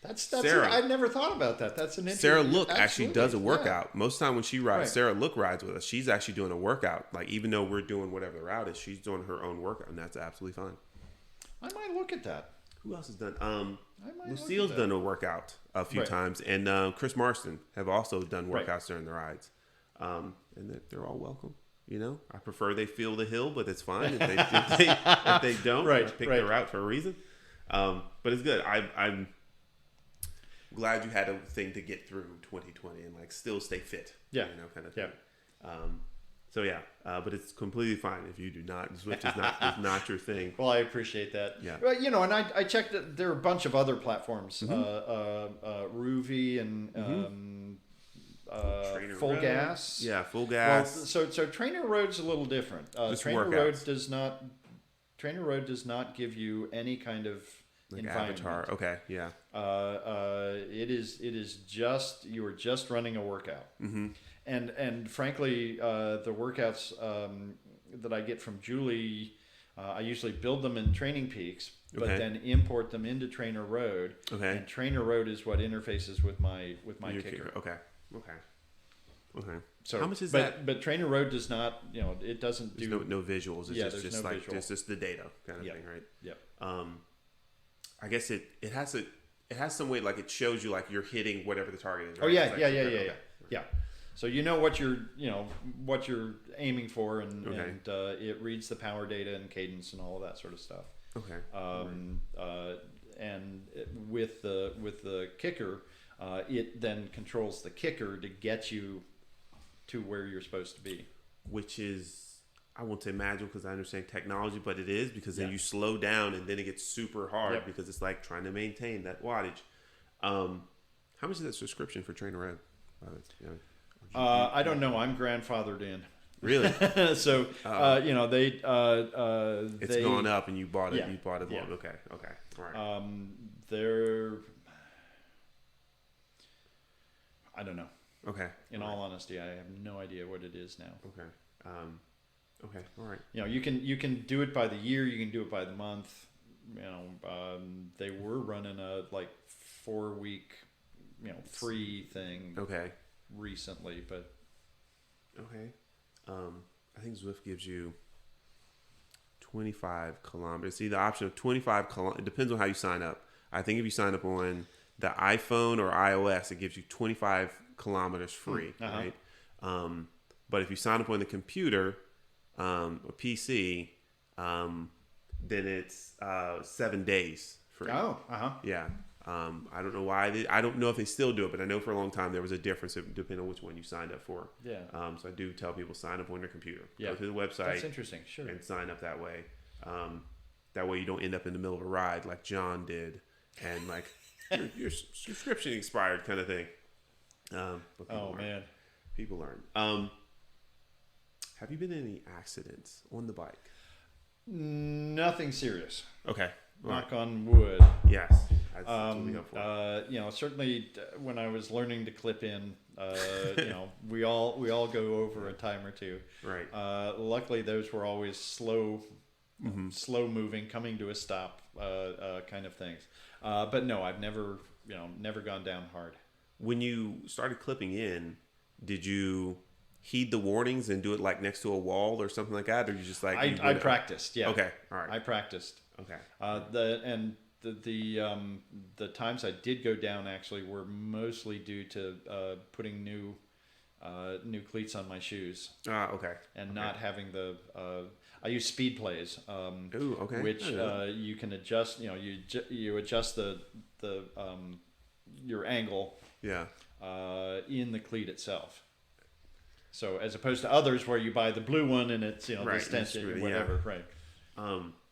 that's Sarah, I've never thought about that. That's an interesting. Sarah Look actually does a workout. Most of the time when she rides, Sarah Look rides with us. She's actually doing a workout. Like even though we're doing whatever the route is, she's doing her own workout, and that's absolutely fine. I might look at that. Who else has done? Lucille's done a workout a few times, and Chris Marston have also done workouts during the rides. And they're all welcome. I prefer they feel the hill, but it's fine if they don't. Pick their route for a reason. But it's good. I'm glad you had a thing to get through 2020 and still stay fit. Kind of thing. But it's completely fine if you do not. Zwift is not your thing. Well, I appreciate that. Yeah. Well, and I checked that there are a bunch of other platforms, Ruvi and Full Road. Gas. Yeah, Full Gas. Well, so Trainer Road's a little different. Trainer Road does not give you any kind of environment. Avatar. Okay, yeah. It is just you are just running a workout. Mm-hmm. And frankly, the workouts that I get from Julie, I usually build them in Training Peaks, but then import them into Trainer Road. Okay. And Trainer Road is what interfaces with my kicker. Okay. So how much is that? But Trainer Road does not, it doesn't do no visuals. It's just visual. It's just the data kind of thing, right? Yeah. I guess it has some way it shows you you're hitting whatever the target is. Right? Oh yeah. So what you're aiming for, and it reads the power data and cadence and all of that sort of stuff. Okay. And with the kicker, it then controls the kicker to get you to where you're supposed to be. Which is, I won't say magical because I understand technology, but it is because then you slow down and then it gets super hard because it's trying to maintain that wattage. How much is that subscription for Trainer Road? I don't know. I'm grandfathered in. Really? So they it's gone up, and you bought it. Yeah, you bought it. Yeah. Okay. All right. They're. I don't know. Okay. In all honesty, I have no idea what it is now. Okay. Okay. All right. You can do it by the year. You can do it by the month. They were running a 4-week, free thing. Okay. Recently, but okay. I think Zwift gives you 25 kilometers. See, the option of 25 kilometers. It depends on how you sign up. I think if you sign up on the iPhone or iOS, it gives you 25 kilometers free, right? But if you sign up on the computer or PC, then it's 7 days free. Yeah. I don't know why. I don't know if they still do it, but I know for a long time there was a difference depending on which one you signed up for. Yeah. So I do tell people sign up on your computer. Yeah. Go to the website. That's interesting. Sure. And sign up that way. That way you don't end up in the middle of a ride like John did, and your subscription expired kind of thing. People learn. Have you been in any accidents on the bike? Nothing serious. Okay. Knock on wood. Yes. Certainly when I was learning to clip in, we all go over a time or two. Right. Luckily, those were always slow moving, coming to a stop, kind of things. But no, I've never gone down hard. When you started clipping in, did you heed the warnings and do it next to a wall or something like that, or you just I practiced. Yeah. Okay. All right. I practiced. Okay. The times I did go down actually were mostly due to putting new cleats on my shoes. Okay. And not having I use speed plays. Ooh, okay. Which you can adjust. You adjust the your angle. Yeah. In the cleat itself. So as opposed to others where you buy the blue one and it's the extension or whatever. Yeah. Right.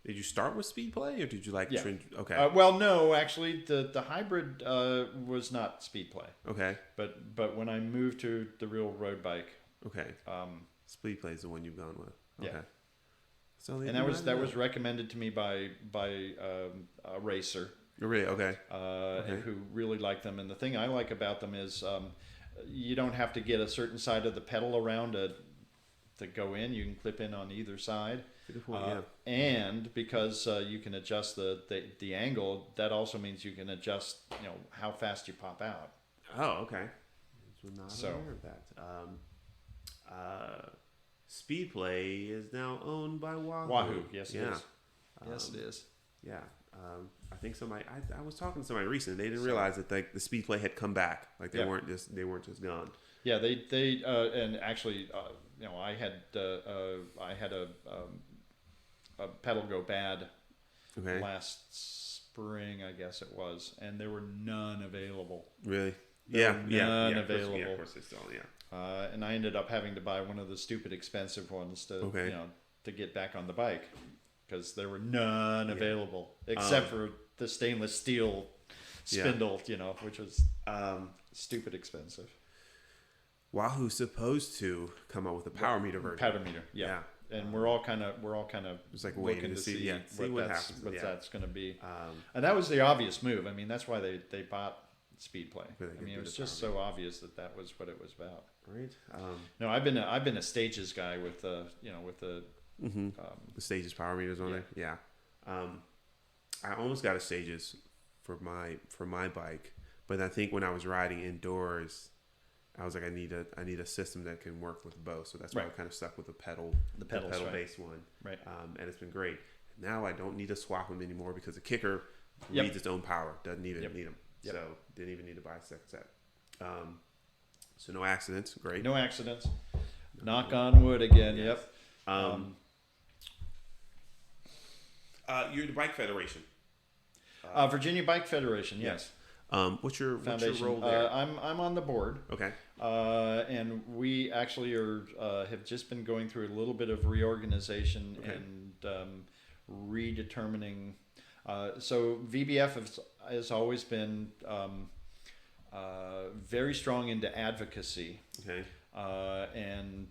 Did you start with speed play, or did you like? Yeah. Okay. Well, no, actually, the hybrid was not speed play. Okay. But when I moved to the real road bike. Okay. Speed play is the one you've gone with. Okay. Yeah. So and that was recommended to me by a racer. Really? Okay. Who really liked them. And the thing I like about them is you don't have to get a certain side of the pedal around to go in. You can clip in on either side. Yeah. And because you can adjust the angle, that also means you can adjust how fast you pop out. Oh, okay. So not aware of that. Speedplay is now owned by Wahoo. Wahoo, yes, it is. Yes, it is. Yeah. I think somebody. I was talking to somebody recently. They didn't realize that the Speedplay had come back. Like they weren't just gone. Yeah, they and actually, I had a pedal go bad last spring, I guess it was, and there were none available. Really? None available. Of course they still, and I ended up having to buy one of the stupid expensive ones to get back on the bike because there were none available except for the stainless steel spindle, which was stupid expensive. Wahoo's supposed to come up with a power meter version. Power meter, yeah. And we're all kind of just like waiting to see what happens. What that's going to be. And that was the obvious move. I mean, that's why they bought Speedplay. I mean, it was just so obvious that was what it was about. Right. No, I've been a Stages guy with the Stages power meters on it. Yeah. I almost got a Stages for my bike, but I think when I was riding indoors, I was like, I need a system that can work with both. So that's why I kind of stuck with the pedal based one. Right. And it's been great. Now I don't need to swap them anymore because the kicker reads its own power. Doesn't even need them. Yep. So didn't even need to buy a second set. So no accidents. Great. No accidents. Knock on wood again. Yes. Yep. You're the Bike Federation. Virginia Bike Federation. Yes. What's your role there? I'm on the board. Okay. And we actually have just been going through a little bit of reorganization and redetermining. So VBF has always been very strong into advocacy. Okay. And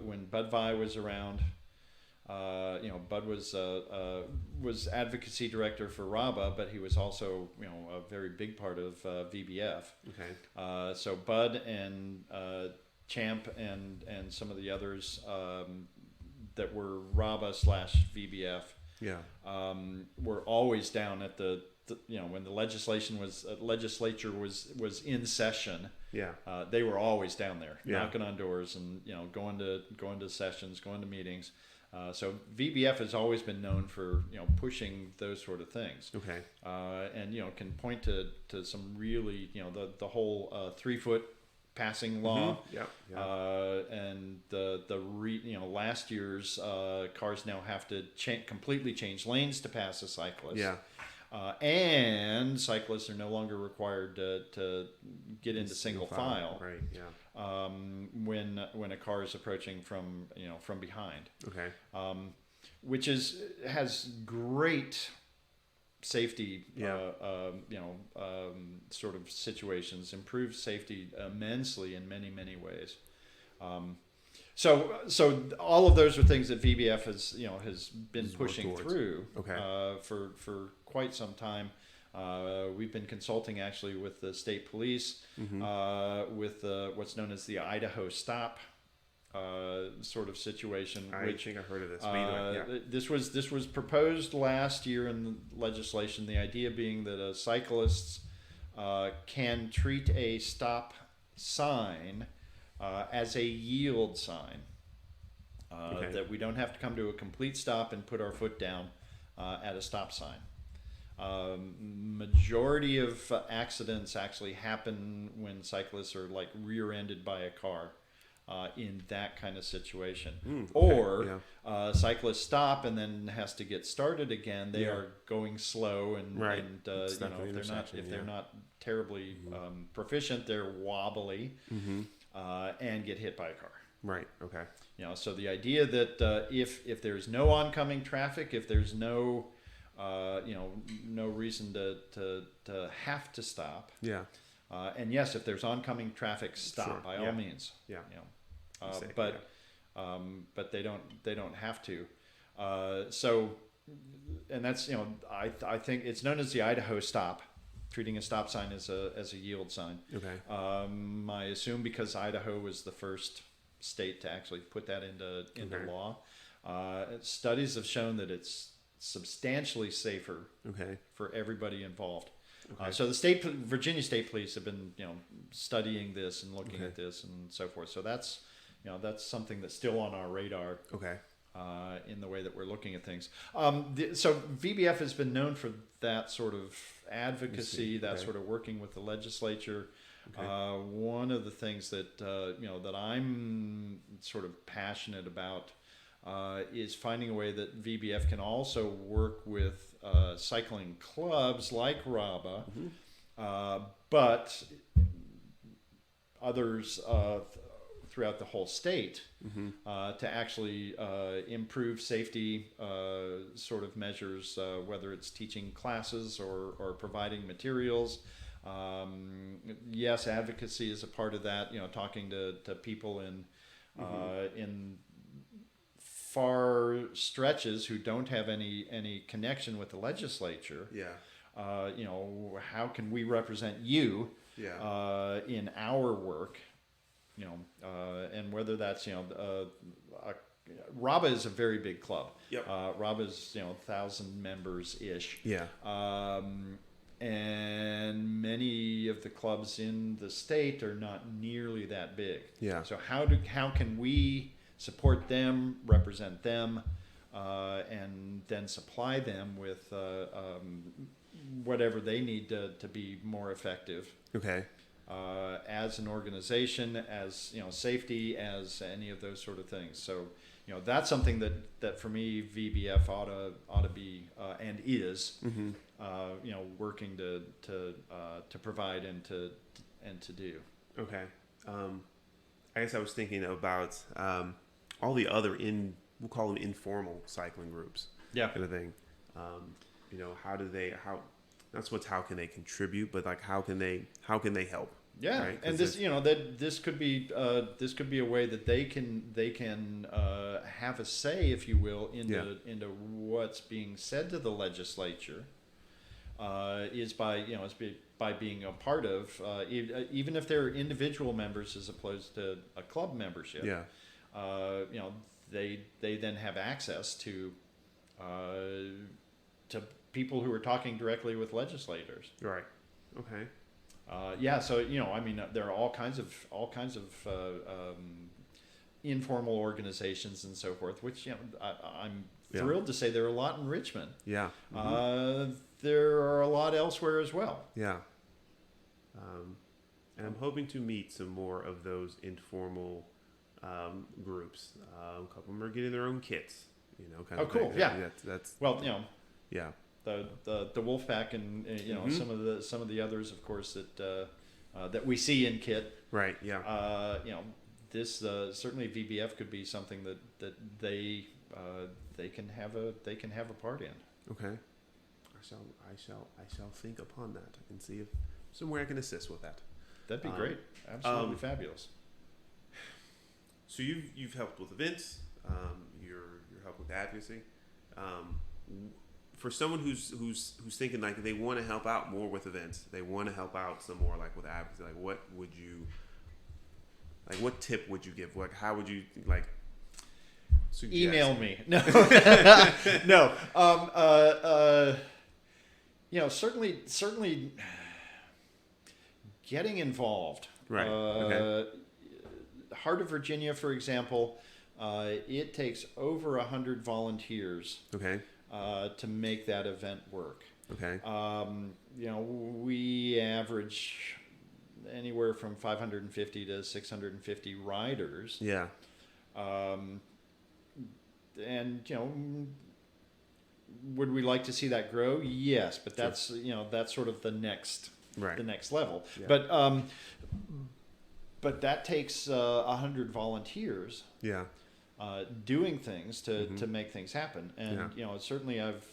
when Bud Vi was around, Bud was advocacy director for RABA, but he was also a very big part of VBF. Okay. So Bud and Champ and some of the others that were RABA / VBF. Yeah. Were always down at the when the legislature was in session. Yeah. They were always down there knocking on doors and going to sessions, going to meetings. So VBF has always been known for pushing those sort of things. Okay. And can point to some really the whole 3-foot passing law. Mm-hmm. Yeah. And the last year's cars now have to completely change lanes to pass a cyclist. Yeah. And cyclists are no longer required to get into single file. Right. Yeah. When a car is approaching from behind. Okay. Which has great safety. Sort of situations, improves safety immensely in many ways. So all of those are things that VBF has been pushing through for quite some time. We've been consulting actually with the state police, with what's known as the Idaho Stop sort of situation. I think I heard of this. This was proposed last year in the legislation. The idea being that cyclists can treat a stop sign as a yield sign. That we don't have to come to a complete stop and put our foot down at a stop sign. Majority of accidents actually happen when cyclists are like rear-ended by a car in that kind of situation. Cyclists stop and then has to get started again. They are going slow and if they're not terribly proficient, they're wobbly and get hit by a car. Right. Okay. So the idea that if there's no oncoming traffic, if there's no no reason to have to stop. Yeah. And yes, if there's oncoming traffic, stop by all means. Yeah. But they don't have to. So, and that's I think it's known as the Idaho Stop, treating a stop sign as a yield sign. Okay. I assume because Idaho was the first state to actually put that into law. Studies have shown that it's substantially safer for everybody involved. Okay. So the Virginia State Police have been studying this and looking at this and so forth. So that's something that's still on our radar. Okay. In the way that we're looking at things. So VBF has been known for that sort of advocacy, that sort of working with the legislature. Okay. One of the things that that I'm sort of passionate about is finding a way that VBF can also work with cycling clubs like RABA, but others throughout the whole state to actually improve safety sort of measures, whether it's teaching classes or providing materials. Yes, advocacy is a part of that. Talking to people in far stretches who don't have any connection with the legislature. Yeah. How can we represent you? Yeah. In our work. And whether that's RABA is a very big club. Yep. RABA's 1,000 members ish. Yeah. And many of the clubs in the state are not nearly that big. Yeah. So how can we support them, represent them, and then supply them with whatever they need to be more effective. Okay. As an organization, as safety, as any of those sort of things. So that's something that for me VBF ought to be and is working to provide and to do. Okay. I guess I was thinking about all the other we'll call them informal cycling groups. Yeah. Kind of thing. How can they contribute, but like how can they help? Yeah, right? And this could be a way that they can have a say, if you will, into what's being said to the legislature. Is by being a part of, even if they're individual members as opposed to a club membership. Yeah. They then have access to people who are talking directly with legislators. Right. Okay. So there are all kinds of informal organizations and so forth, which I'm thrilled to say there are a lot in Richmond. Yeah. There are a lot elsewhere as well. Yeah. And I'm hoping to meet some more of those informal groups. A couple of them are getting their own kits. Kind of cool. Thing. Yeah. That's Yeah. The Wolfpack and some of the others, of course, that we see in kit. Right. Yeah. This certainly VBF could be something that they can have a part in. Okay. I shall think upon that and see if somewhere I can assist with that. That'd be great. Absolutely fabulous. So you've helped with events. You're helping with advocacy. For someone who's thinking like they want to help out more with events, they want to help out some more like with advocacy. Like what tip would you give? Like how would you suggest? Email me. No. No. Certainly getting involved. Right. Okay. Heart of Virginia, for example, it takes over 100 volunteers. Okay. To make that event work. Okay. We average anywhere from 550 to 650 riders. Yeah. And would we like to see that grow? Yes, but that's that's sort of the next level. Yeah. but that takes 100 volunteers. Yeah. Doing things to make things happen, and certainly I've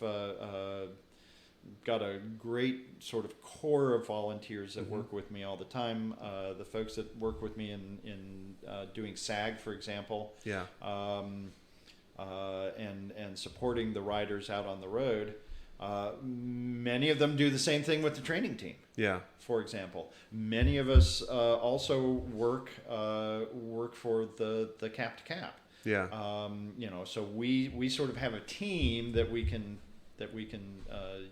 got a great sort of core of volunteers that work with me all the time. The folks that work with me in doing SAG, for example, and supporting the riders out on the road. Many of them do the same thing with the training team. Yeah. For example, many of us also work for the cap to cap. Yeah. So we sort of have a team that we can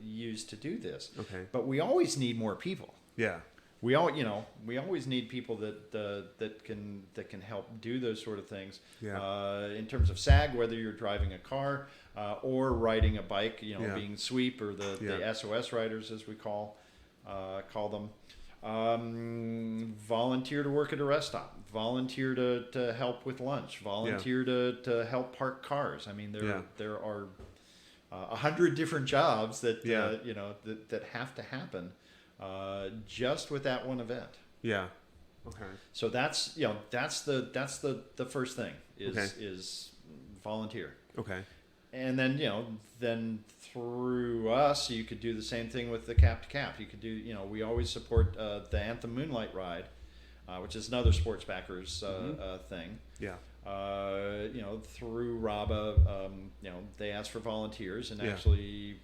use to do this. Okay. But we always need more people. Yeah. We always need people that can help do those sort of things. Yeah. In terms of SAG, whether you're driving a car or riding a bike, being sweep or the SOS riders as we call them. Volunteer to work at a rest stop. Volunteer to help with lunch. Volunteer to help park cars. I mean, there are 100 different jobs that that have to happen just with that one event. Yeah. Okay. So that's the first thing is volunteer. Okay. And then through us, you could do the same thing with the cap to cap. You could do, we always support the Anthem Moonlight Ride, which is another sports backers thing. Yeah. Through RABA, they ask for volunteers, and actually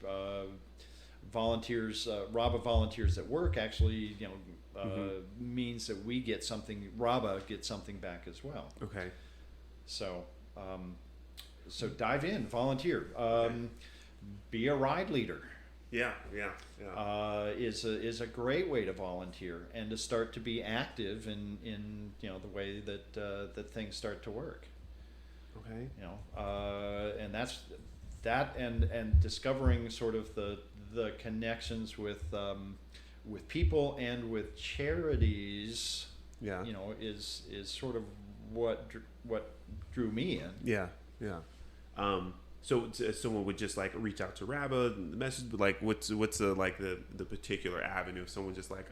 volunteers, RABA volunteers at work actually, means that we get something, RABA gets something back as well. Okay. So, so dive in, volunteer, be a ride leader. Yeah. Is a great way to volunteer and to start to be active in the way that things start to work. Okay. And that's that and discovering sort of the connections with people and with charities. Yeah. Is sort of what drew me in. Yeah. So someone would just like reach out to RABA, the message, but like what's the particular avenue? If someone just like,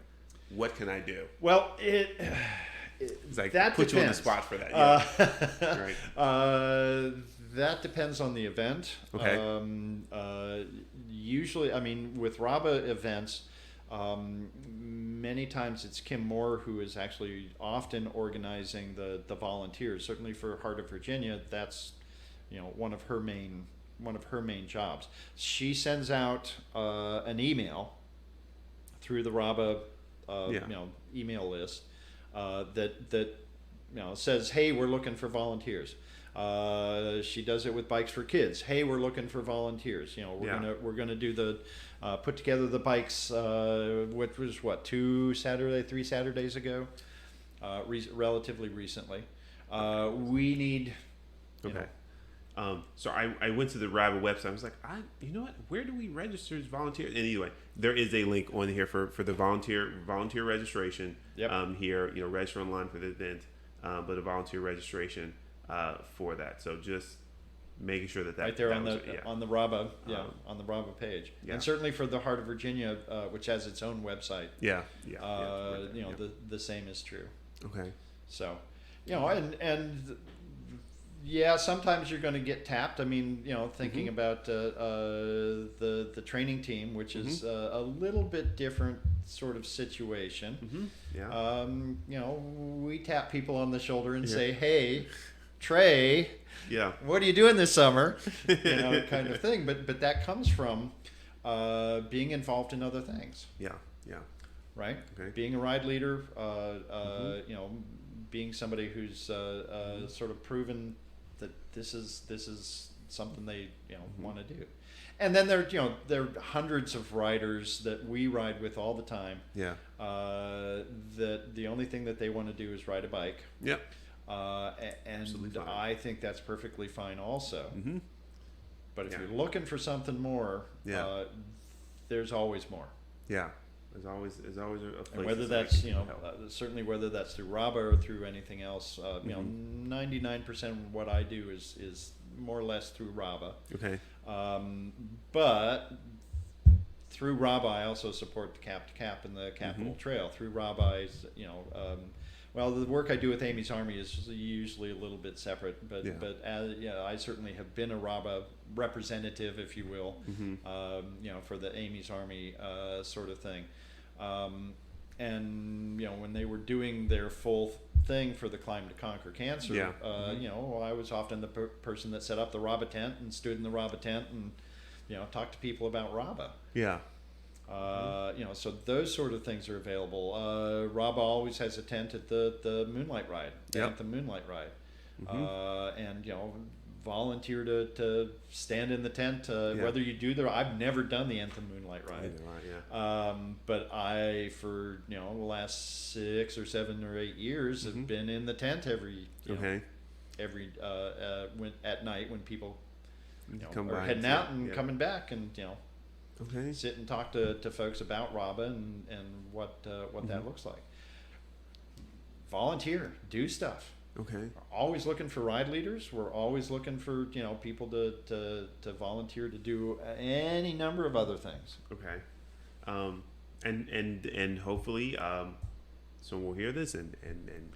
what can I do? Well, it's like that put depends. You on the spot for that. Yeah. Right. That depends on the event. Okay. Usually, I mean, with RABA events, many times it's Kim Moore who is actually often organizing the volunteers. Certainly for Heart of Virginia, that's one of her main jobs. She sends out an email through the RABA email list that says, hey, we're looking for volunteers. She does it with Bikes for Kids. Hey, we're looking for volunteers. We're gonna do the put together the bikes. Which was 3 Saturdays ago, relatively recently. We need. Okay. So I went to the RABA website. I was like, you know what? Where do we register as volunteers? And anyway, there is a link on here for the volunteer registration. Yep. Here, register online for the event, but a volunteer registration for that. So just making sure that right there on the RABA on the RABA page, and certainly for the Heart of Virginia, which has its own website. The same is true. Okay. So, and sometimes you're going to get tapped. I mean, thinking about the training team, which is a little bit different sort of situation. We tap people on the shoulder and say, "Hey, Trey, what are you doing this summer?" Kind of thing. But that comes from being involved in other things. Right. Okay. Being a ride leader. Being somebody who's sort of proven that this is something they want to do. And then there are hundreds of riders that we ride with all the time. That the only thing that they want to do is ride a bike. And I think that's perfectly fine also. But if you're looking for something more, there's always more. There's always a place. And whether that's certainly whether that's through RABA or through anything else, 99% of what I do is more or less through RABA. Okay. But through RABA, I also support the Cap to Cap and the Capital Trail. Through RABA, Well, the work I do with Amy's Army is usually a little bit separate, but Yeah. I certainly have been a RABA representative, if you will, for the Amy's Army sort of thing. And when they were doing their full thing for the Climb to Conquer Cancer, I was often the person that set up the RABA tent and stood in the RABA tent and talked to people about RABA. Yeah. So those sort of things are available. RABA always has a tent at the Moonlight Ride, the Moonlight Ride, and volunteer to stand in the tent. Whether you do I've never done the Anthem Moonlight Ride, but I for the last 6 or 7 or 8 years have been in the tent every when at night when people are heading out and coming back and sit and talk to folks about RABA and what that looks like. Volunteer, do stuff. Okay. We're always looking for ride leaders. We're always looking for people to volunteer to do any number of other things. Okay. And hopefully someone will hear this and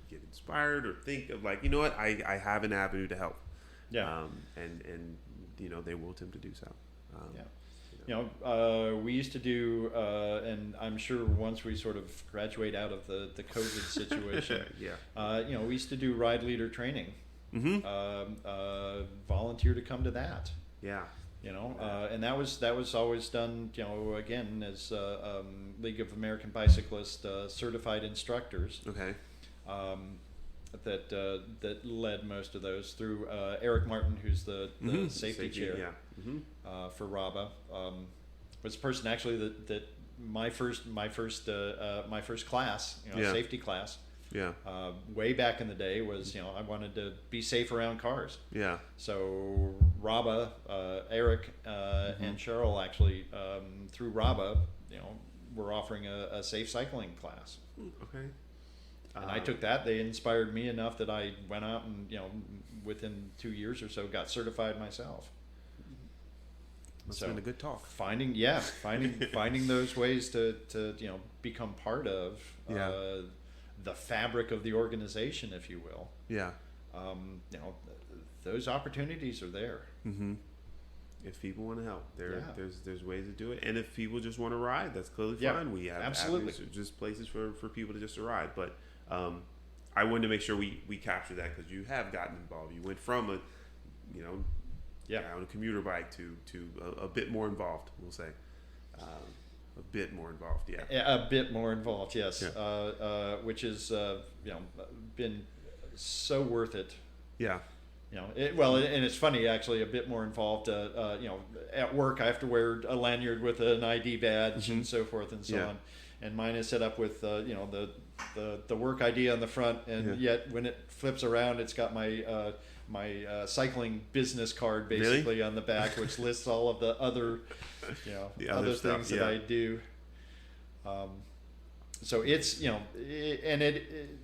get inspired or think of like, what, I have an avenue to help. Yeah. And they will attempt to do so. We used to do, and I'm sure once we sort of graduate out of the COVID situation, we used to do ride leader training. Volunteer to come to that. Yeah. And that was always done, again as League of American Bicyclists certified instructors. Okay. That led most of those through Eric Martin, who's the safety chair for RABA. Was a person actually that my first class, safety class. Yeah. Way back in the day was I wanted to be safe around cars. Yeah. So RABA, Eric and Cheryl actually through RABA, were offering a safe cycling class. Okay. And I took that. They inspired me enough that I went out and, within 2 years or so, got certified myself. Must have been a good talk. Finding those ways to become part of the fabric of the organization, if you will. Yeah. Those opportunities are there. Mm-hmm. If people want to help, there's ways to do it. And if people just want to ride, that's clearly fine. We have avenues, just places for people to just ride. But I wanted to make sure we capture that because you have gotten involved. You went from a on a commuter bike to a bit more involved, we'll say. A bit more involved, a bit more involved, yes. Which is been so worth it. Yeah. And it's funny actually. A bit more involved. At work I have to wear a lanyard with an ID badge and so forth and so on. And mine is set up with the work ID on the front, and yet when it flips around, it's got my cycling business card basically on the back, which lists all of the other other things that I do. So it's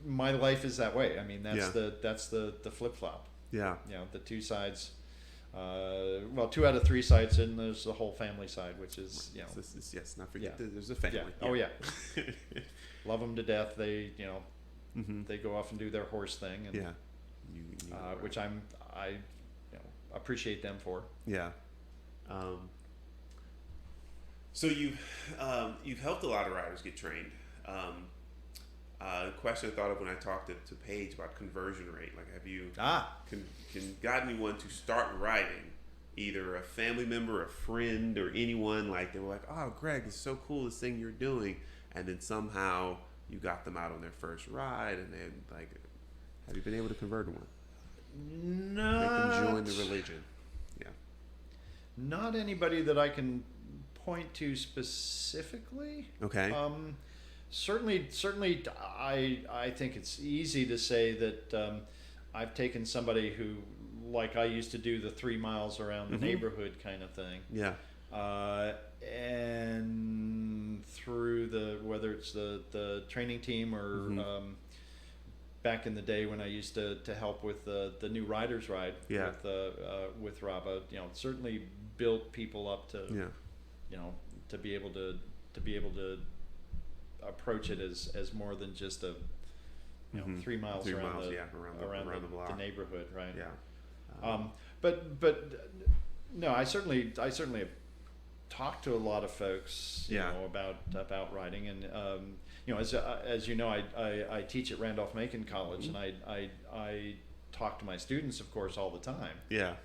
my life is that way. I mean that's the flip flop. Yeah. The two sides. 2 out of 3 sides, and there's the whole family side, which is not forget there's a family. Yeah. Oh yeah. Love them to death. They they go off and do their horse thing, and which I appreciate them for. Yeah. So you've helped a lot of riders get trained. The question I thought of when I talked to Paige about conversion rate, like have you got anyone to start riding, either a family member, a friend, or anyone, like they were like, oh Greg, it's so cool this thing you're doing, and then somehow you got them out on their first ride, and then like, have you been able to convert one? Not, make them join the religion. Yeah. Not anybody that I can point to specifically. Okay. Certainly, I think it's easy to say that I've taken somebody who, like I used to do the 3 miles around the neighborhood kind of thing. Yeah. And through whether it's the training team or back in the day when I used to help with the new Riders Ride with RABA, certainly built people up to to be able to approach it as more than just a you know, 3 miles around around the block, the neighborhood, right? Yeah. But no, I certainly have talked to a lot of folks, you know, about riding, and you know, as you know, I teach at Randolph-Macon College, and I talk to my students, of course, all the time. Yeah.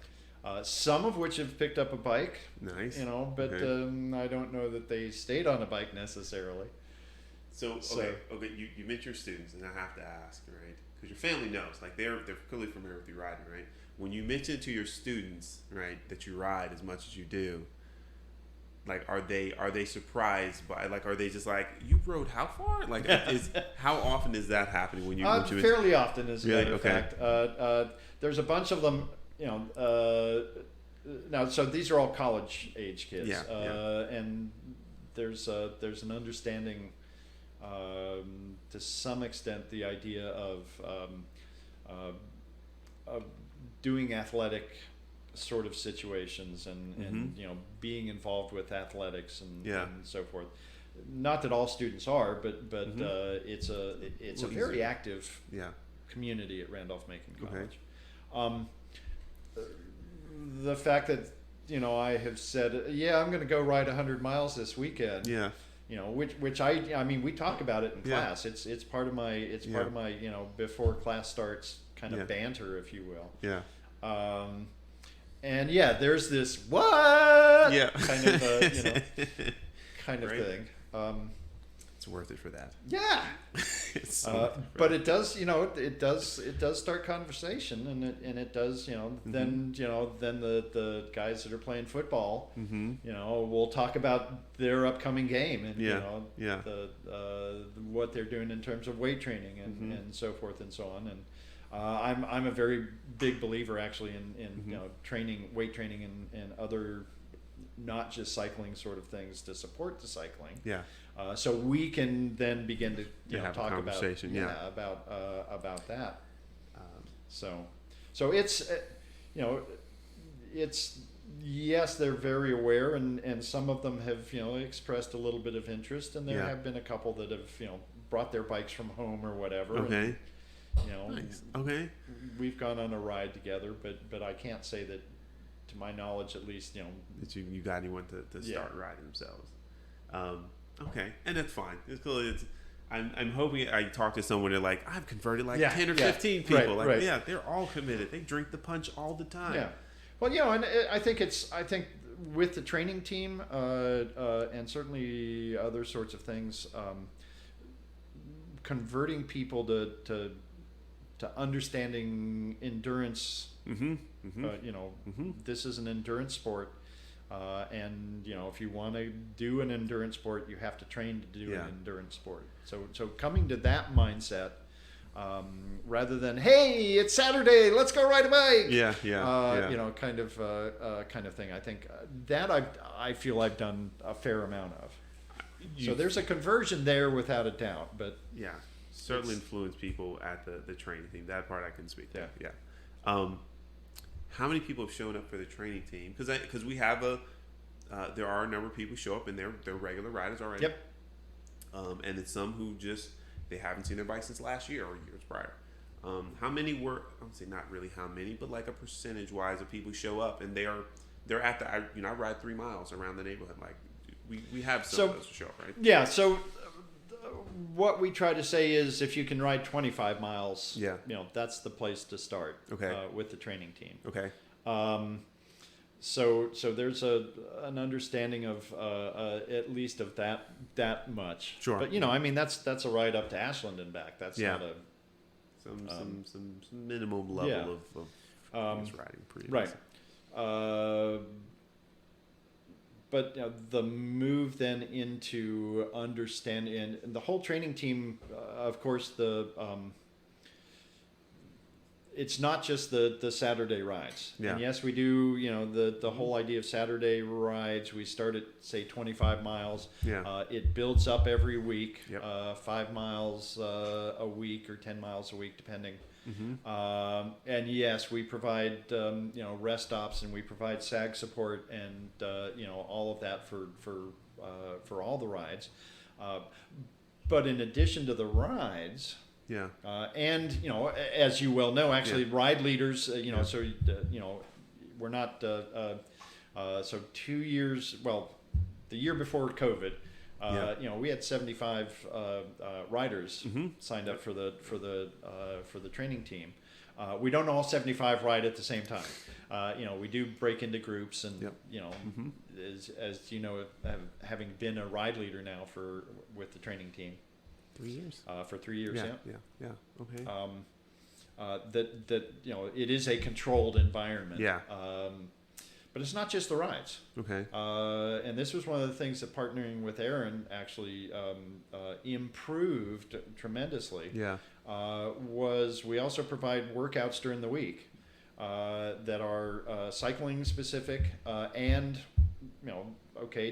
Some of which have picked up a bike. Nice. You know, but I don't know that they stayed on a bike necessarily. So you mention your students, and I have to ask, right? Because your family knows, like they're clearly familiar with you riding, right? When you mention to your students, right, that you ride as much as you do, like are they surprised by, like, are they just like, you rode how far? Like, how often is that happening when you? Fairly often, as a matter of fact. There's a bunch of them, you know. Now, so these are all college age kids, and there's an understanding, to some extent, the idea of doing athletic sort of situations, and you know, being involved with athletics and so forth. Not that all students are, but it's a very active community at Randolph-Macon College. The fact that, you know, I have said, I'm going to go ride 100 miles this weekend. Yeah. You know, which I mean, we talk about it in class. It's part of my part of my, you know, before class starts kind of banter, if you will. Yeah. And there's this what kind of you know, kind of thing. It's worth it for that. Yeah. It's so but it does, you know, it does start conversation, and it does, you know, then the guys that are playing football, you know, will talk about their upcoming game, and you know, the what they're doing in terms of weight training and so forth and so on. And I'm a very big believer, actually, in you know, weight training and other, not just cycling sort of things to support the cycling. Yeah. So we can then begin to, you know, talk about about that. So it's you know, it's, yes, they're very aware, and some of them have, you know, expressed a little bit of interest, and there have been a couple that have, you know, brought their bikes from home or whatever. Okay. And, you know, nice. We've gone on a ride together, but I can't say that, to my knowledge at least, you know, that you got anyone to start riding themselves. Okay, and that's fine. I'm hoping I talk to someone that, like, I've converted 10 or 15 people. Right. They're all committed. They drink the punch all the time. Yeah. Well, you know, and I think with the training team, and certainly other sorts of things, converting people to understanding endurance. You know, this is an endurance sport, and you know, if you want to do an endurance sport, you have to train to do an endurance sport. So coming to that mindset, rather than, hey, it's Saturday, let's go ride a bike. You know, kind of thing. I think that I feel I've done a fair amount of. So there's a conversion there, without a doubt. But certainly influence people at the training team. That part I can speak to. How many people have shown up for the training team? Because we have there are a number of people who show up, and they're regular riders already. Yep. And it's some who just, they haven't seen their bike since last year or years prior. How many were, I would say not really how many, but like a percentage wise of people who show up, and they're at the, I ride 3 miles around the neighborhood. Like we have some of those who show up, right? Yeah. So what we try to say is, if you can ride 25 miles, you know, that's the place to start. Okay. With the training team. Okay. So there's an understanding of at least of that much. Sure. But you know, I mean, that's a ride up to Ashland and back. That's not a some minimum level of riding. Pretty right. But you know, the move then into understanding, and the whole training team, of course, it's not just the Saturday rides. Yeah. And yes, we do, you know, the whole idea of Saturday rides. We start at, say, 25 miles. Yeah. It builds up every week, 5 miles a week or 10 miles a week, depending. And yes, we provide, you know, rest stops, and we provide SAG support, and, you know, all of that for all the rides. But in addition to the rides, Yeah. And as you well know, actually, ride leaders. So we're not. So 2 years. Well, the year before COVID, we had 75 riders signed up for the training team. We don't all 75 ride at the same time. We do break into groups, and as you know, having been a ride leader now with the training team. 3 years. For 3 years, Yeah. Okay. That it is a controlled environment. Yeah. But it's not just the rides. Okay. And this was one of the things that partnering with Aaron actually improved tremendously. Yeah. Was we also provide workouts during the week that are cycling specific and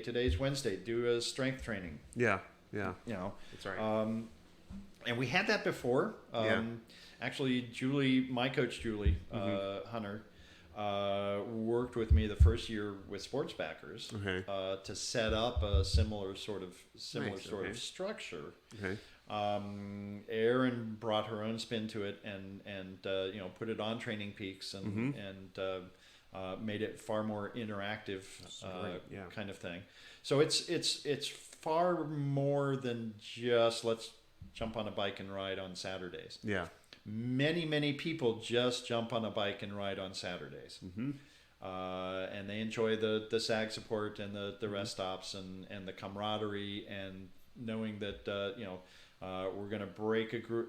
today's Wednesday, do a strength training. Yeah. Yeah. That's right. And we had that before. Actually, my coach Julie Hunter, worked with me the first year with sports backers to set up a similar sort of structure. Okay. Erin brought her own spin to it and put it on Training Peaks and made it far more interactive kind of thing. So it's far more than just let's jump on a bike and ride on Saturdays. Yeah. Many people just jump on a bike and ride on Saturdays. And they enjoy the SAG support and the rest stops and the camaraderie and knowing that we're going to break a group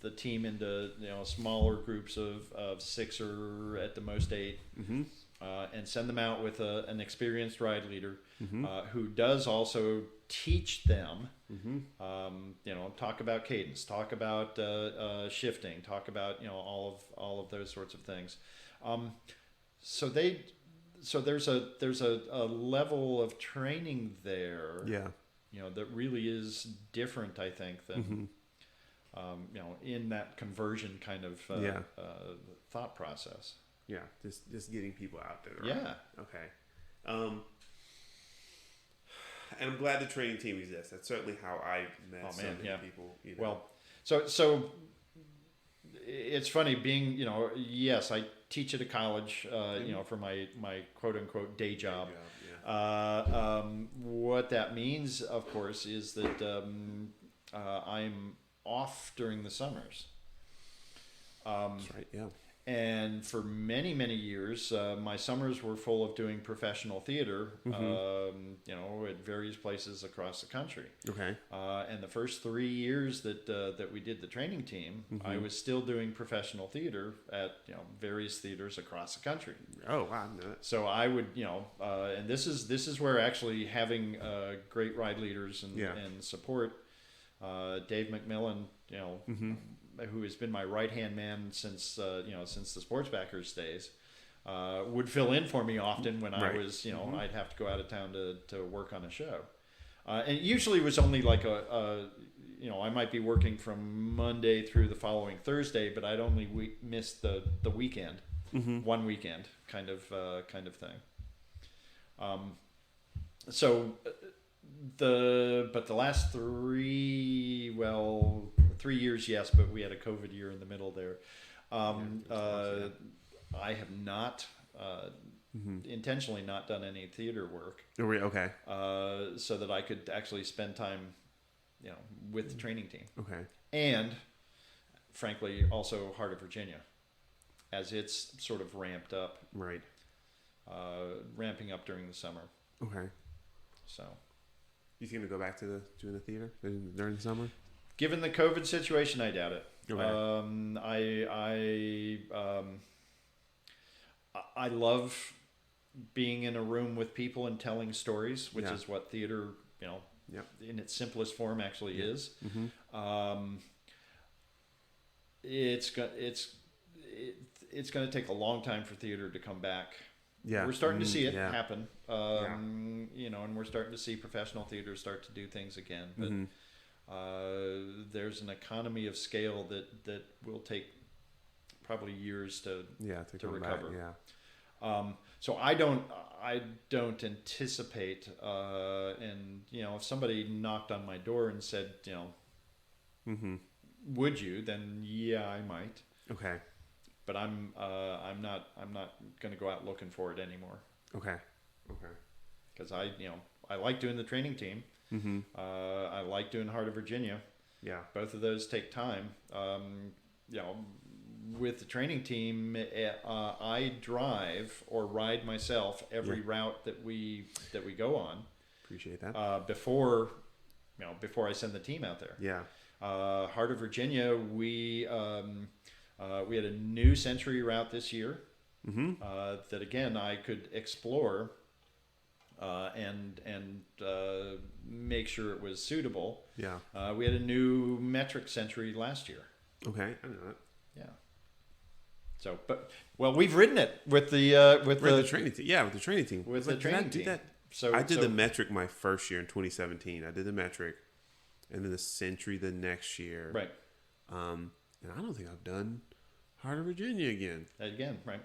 the team into smaller groups of 6 or at the most 8 and send them out with an experienced ride leader who does also teach them talk about cadence, talk about shifting, talk about all of those sorts of things. So there's a level of training there that really is different, I think, than in that conversion kind of thought process. Yeah, just getting people out there. Right? Yeah. Okay. And I'm glad the training team exists. That's certainly how I met so many people. Well, so it's funny being, yes, I teach at a college, for my quote unquote day job. What that means, of course, is that I'm off during the summers. That's right. Yeah. And for many years, my summers were full of doing professional theater, at various places across the country. Okay. And the first 3 years that we did the training team, I was still doing professional theater at various theaters across the country. Oh wow! I know that. So I would and this is where actually having great ride leaders and support, Dave McMillan, who has been my right-hand man since the sports backers days, would fill in for me often when I was, I'd have to go out of town to work on a show. And it usually was only like I might be working from Monday through the following Thursday, but I'd only miss the weekend, one weekend kind of thing. But the last 3 years, yes, but we had a COVID year in the middle there. I have not intentionally not done any theater work. Okay. So that I could actually spend time, with the training team. Okay. And frankly, also Heart of Virginia, as it's sort of ramped up. Right. Ramping up during the summer. Okay. So. You going to go back to doing the theater during the summer? Given the COVID situation, I doubt it. Okay. I love being in a room with people and telling stories, which is what theater, in its simplest form actually is. It's going to take a long time for theater to come back. Yeah, we're starting to see it happen. And we're starting to see professional theater start to do things again. But there's an economy of scale that will take probably years to recover. Back, so I don't anticipate. And if somebody knocked on my door and said, Mm-hmm. Would you? Then yeah, I might. Okay. But I'm not going to go out looking for it anymore. Okay. Okay. Because I like doing the training team. Mm-hmm. I like doing Heart of Virginia. Yeah. Both of those take time. With the training team, I drive or ride myself every route that we go on. Appreciate that. Before I send the team out there. Yeah. Heart of Virginia, we had a new Century route this year. Mm-hmm. That again I could explore and make sure it was suitable. Yeah. We had a new metric Century last year. Okay, I know that. Yeah. So, we've ridden it with the training team. Yeah, with the training team. With the training team. That? So I did the metric my first year in 2017. I did the metric, and then the Century the next year. Right. And I don't think I've done Heart of Virginia again. Again, right?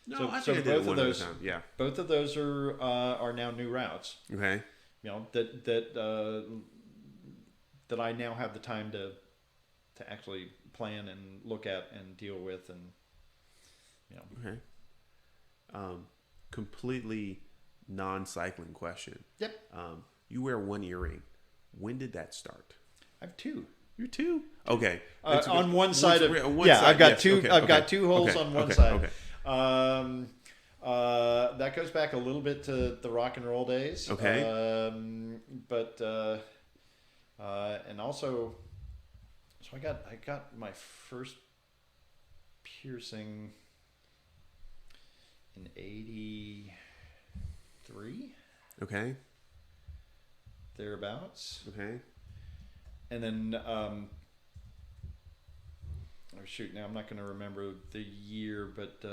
No, I think I did it one other time. Yeah. Both of those are now new routes. Okay. That I now have the time to actually plan and look at and deal with and Okay. Completely non-cycling question. Yep. You wear one earring. When did that start? I have two. You're two? Okay. On one side of side, I've got yes. two. Okay, I've got okay, two holes okay, on one okay, side. Okay. That goes back a little bit to the rock and roll days. Okay. And also, so I got my first piercing in '83. Okay. Thereabouts. Okay. And then, shoot, now I'm not going to remember the year, but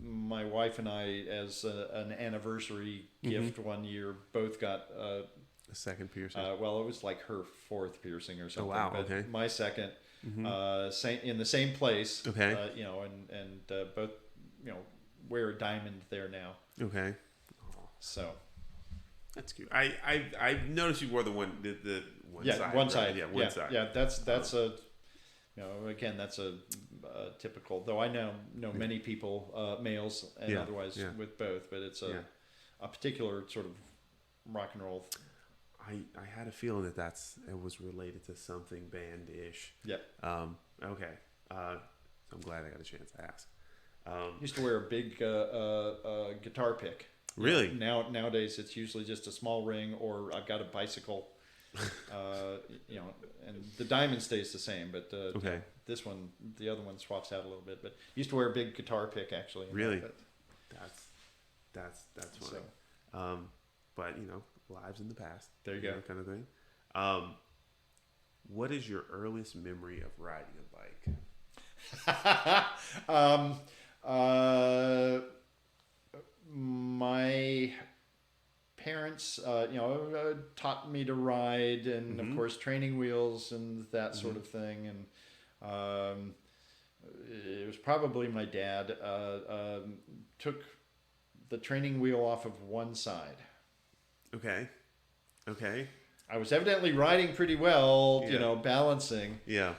my wife and I, as an anniversary gift one year, both got a second piercing. Well, it was like her fourth piercing or something. Oh, wow. But okay. my second, in the same place. Okay. And both, wear a diamond there now. Okay. So. That's cute. I noticed you wore the one side. One right? side. Yeah, one side. Yeah, that's a again, that's a typical. Though I know many people, males and otherwise, with both, but it's a particular sort of rock and roll. I had a feeling that it was related to something band-ish. Yeah. Okay. I'm glad I got a chance to ask. Used to wear a big guitar pick. Really? Nowadays it's usually just a small ring, or I've got a bicycle. And the diamond stays the same, but okay. This one, the other one swaps out a little bit. But used to wear a big guitar pick actually. Really? That's funny. So. But lives in the past. There you go. Kind of thing. What is your earliest memory of riding a bike? My parents, taught me to ride, and of course training wheels and that sort of thing. And it was probably my dad took the training wheel off of one side. Okay. I was evidently riding pretty well, balancing. Yeah.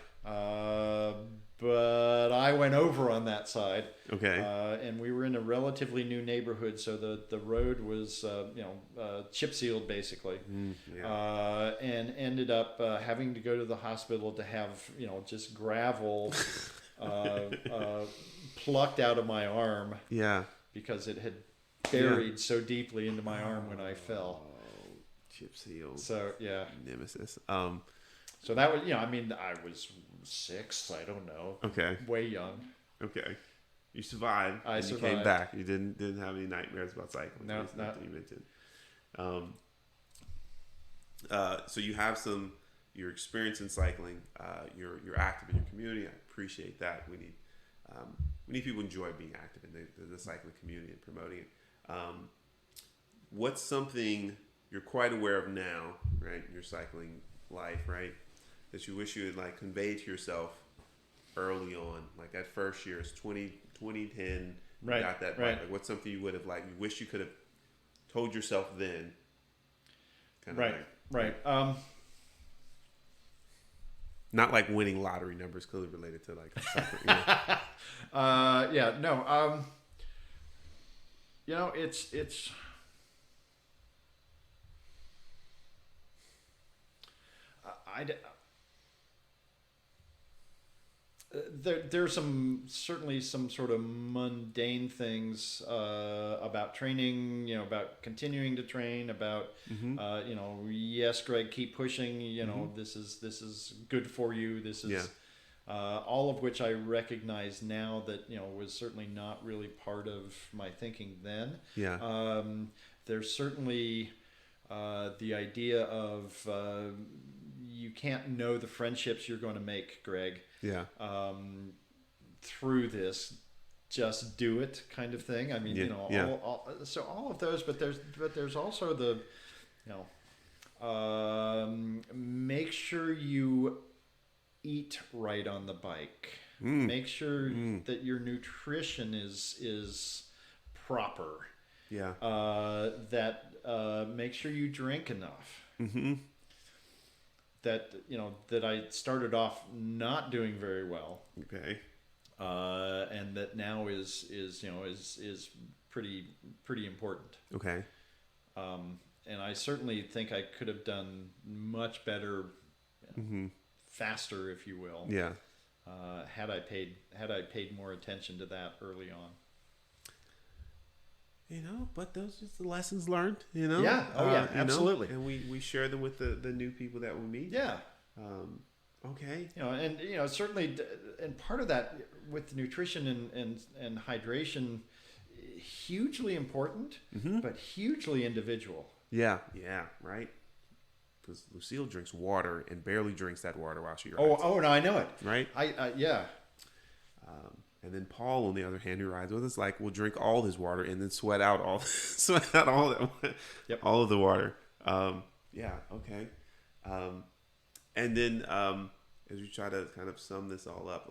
But I went over on that side. Okay. And we were in a relatively new neighborhood, so the road was, chip sealed basically. And ended up having to go to the hospital to have, just gravel plucked out of my arm. Yeah. Because it had buried so deeply into my arm when I fell. Chip sealed. So, yeah. Nemesis. So that was, I was 6, I don't know. Okay. Way young. Okay. You survived. I survived. You came back. You didn't have any nightmares about cycling. No, not that you mentioned. So you have your experience in cycling. You're active in your community. I appreciate that. We need people who enjoy being active in the cycling community and promoting it. What's something you're quite aware of now, right, in your cycling life, right, that you wish you had convey to yourself early on, like that first year is 2010, right, got that right. Like, what's something you would have you wish you could have told yourself then? Right. Not like winning lottery numbers, clearly related to like soccer. It's there's certainly some sort of mundane things about training, about continuing to train, about yes, Greg, keep pushing. This is good for you. This is all of which I recognize now that was certainly not really part of my thinking then. Yeah. There's certainly the idea of you can't know the friendships you're going to make, Greg. Yeah. Through this, just do it kind of thing. I mean, so all of those, but there's also the, make sure you eat right on the bike. Make sure that your nutrition is proper. Yeah. Make sure you drink enough. Mm-hmm. That I started off not doing very well. Okay. And that now is pretty important. Okay. And I certainly think I could have done much better, faster, if you will. Yeah. Had I paid more attention to that early on. But those are just the lessons learned, Yeah. Oh, yeah. Absolutely. And we share them with the new people that we meet. Yeah. Okay. And certainly, and part of that with nutrition and hydration, hugely important, but hugely individual. Yeah. Yeah. Right. Because Lucille drinks water and barely drinks that water while she rides. Oh, no, I know it. Right. Yeah. And then Paul, on the other hand, who rides with us, will drink all his water and then sweat out all all of the water. Yeah, okay. And then as we try to kind of sum this all up,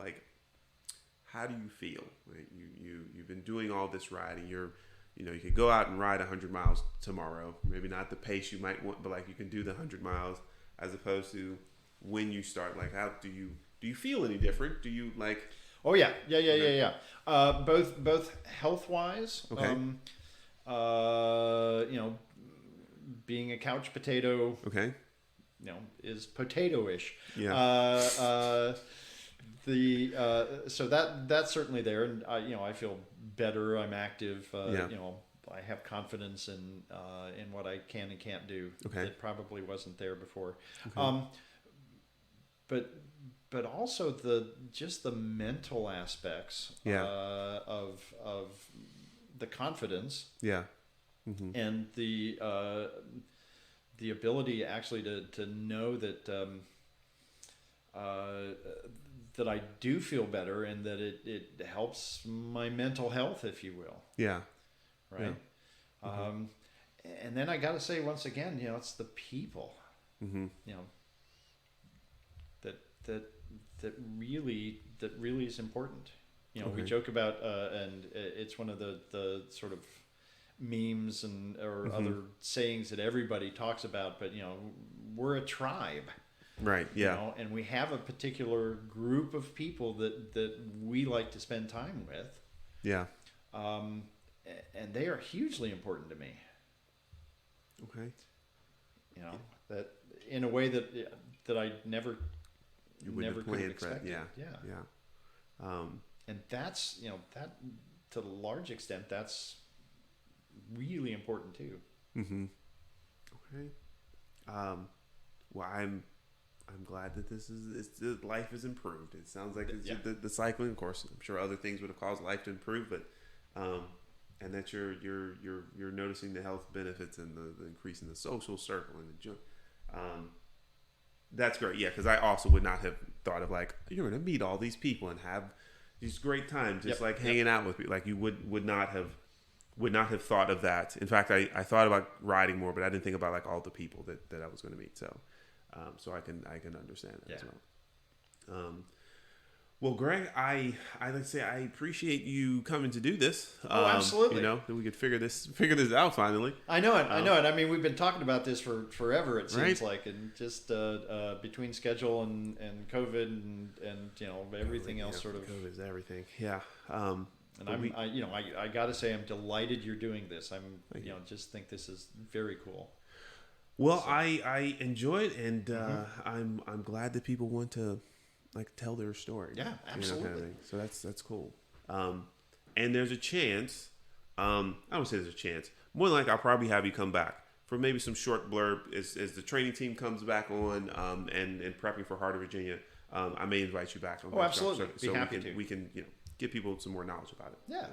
how do you feel? Right? You've been doing all this riding. You could go out and ride 100 miles tomorrow. Maybe not the pace you might want, but you can do the 100 miles as opposed to when you start. How do you feel any different? Do you Oh yeah. Both health wise, okay. Being a couch potato, okay, is potato-ish. Yeah. So that's certainly there, and I feel better. I'm active. I have confidence in what I can and can't do. Okay. It probably wasn't there before. Okay. But also the mental aspects of the confidence, and the ability actually to know that that I do feel better and that it helps my mental health, if you will. Yeah. Right. Yeah. And then I got to say once again, it's the people. That really is important. Okay. We joke about and it's one of the sort of memes or other sayings that everybody talks about, but we're a tribe. Right. Yeah. And we have a particular group of people that we like to spend time with. Yeah. And they are hugely important to me. Okay. That in a way that I never could have expected. Yeah. And that's that to a large extent that's really important too. Okay. Well, I'm glad that life is improved. It sounds like it's the cycling. Of course, I'm sure other things would have caused life to improve, but and that you're noticing the health benefits and the increase in the social circle and the that's great. Yeah, because I also would not have thought of you're going to meet all these people and have these great times just hanging out with people. You would not have thought of that. In fact, I thought about riding more, but I didn't think about all the people that I was going to meet. So I can understand that as well. Well, Greg, I like to say I appreciate you coming to do this. Oh, absolutely. That we could figure this out finally. I know it. I mean, we've been talking about this for forever. It seems right? like, and just between schedule and COVID and everything else, sort of. COVID is everything. Yeah. And I got to say, I'm delighted you're doing this. Just think this is very cool. Well, so. I enjoy it, and I'm glad that people want to tell their story. Yeah, absolutely. Kind of thing. So that's cool. And there's a chance. I don't say there's a chance. More than likely, I'll probably have you come back for maybe some short blurb as the training team comes back on and prepping for Heart of Virginia. I may invite you back. Oh, absolutely. Be happy to. We can give people some more knowledge about it. Yeah.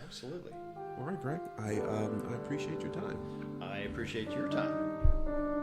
Absolutely. All right, Greg. I appreciate your time. I appreciate your time.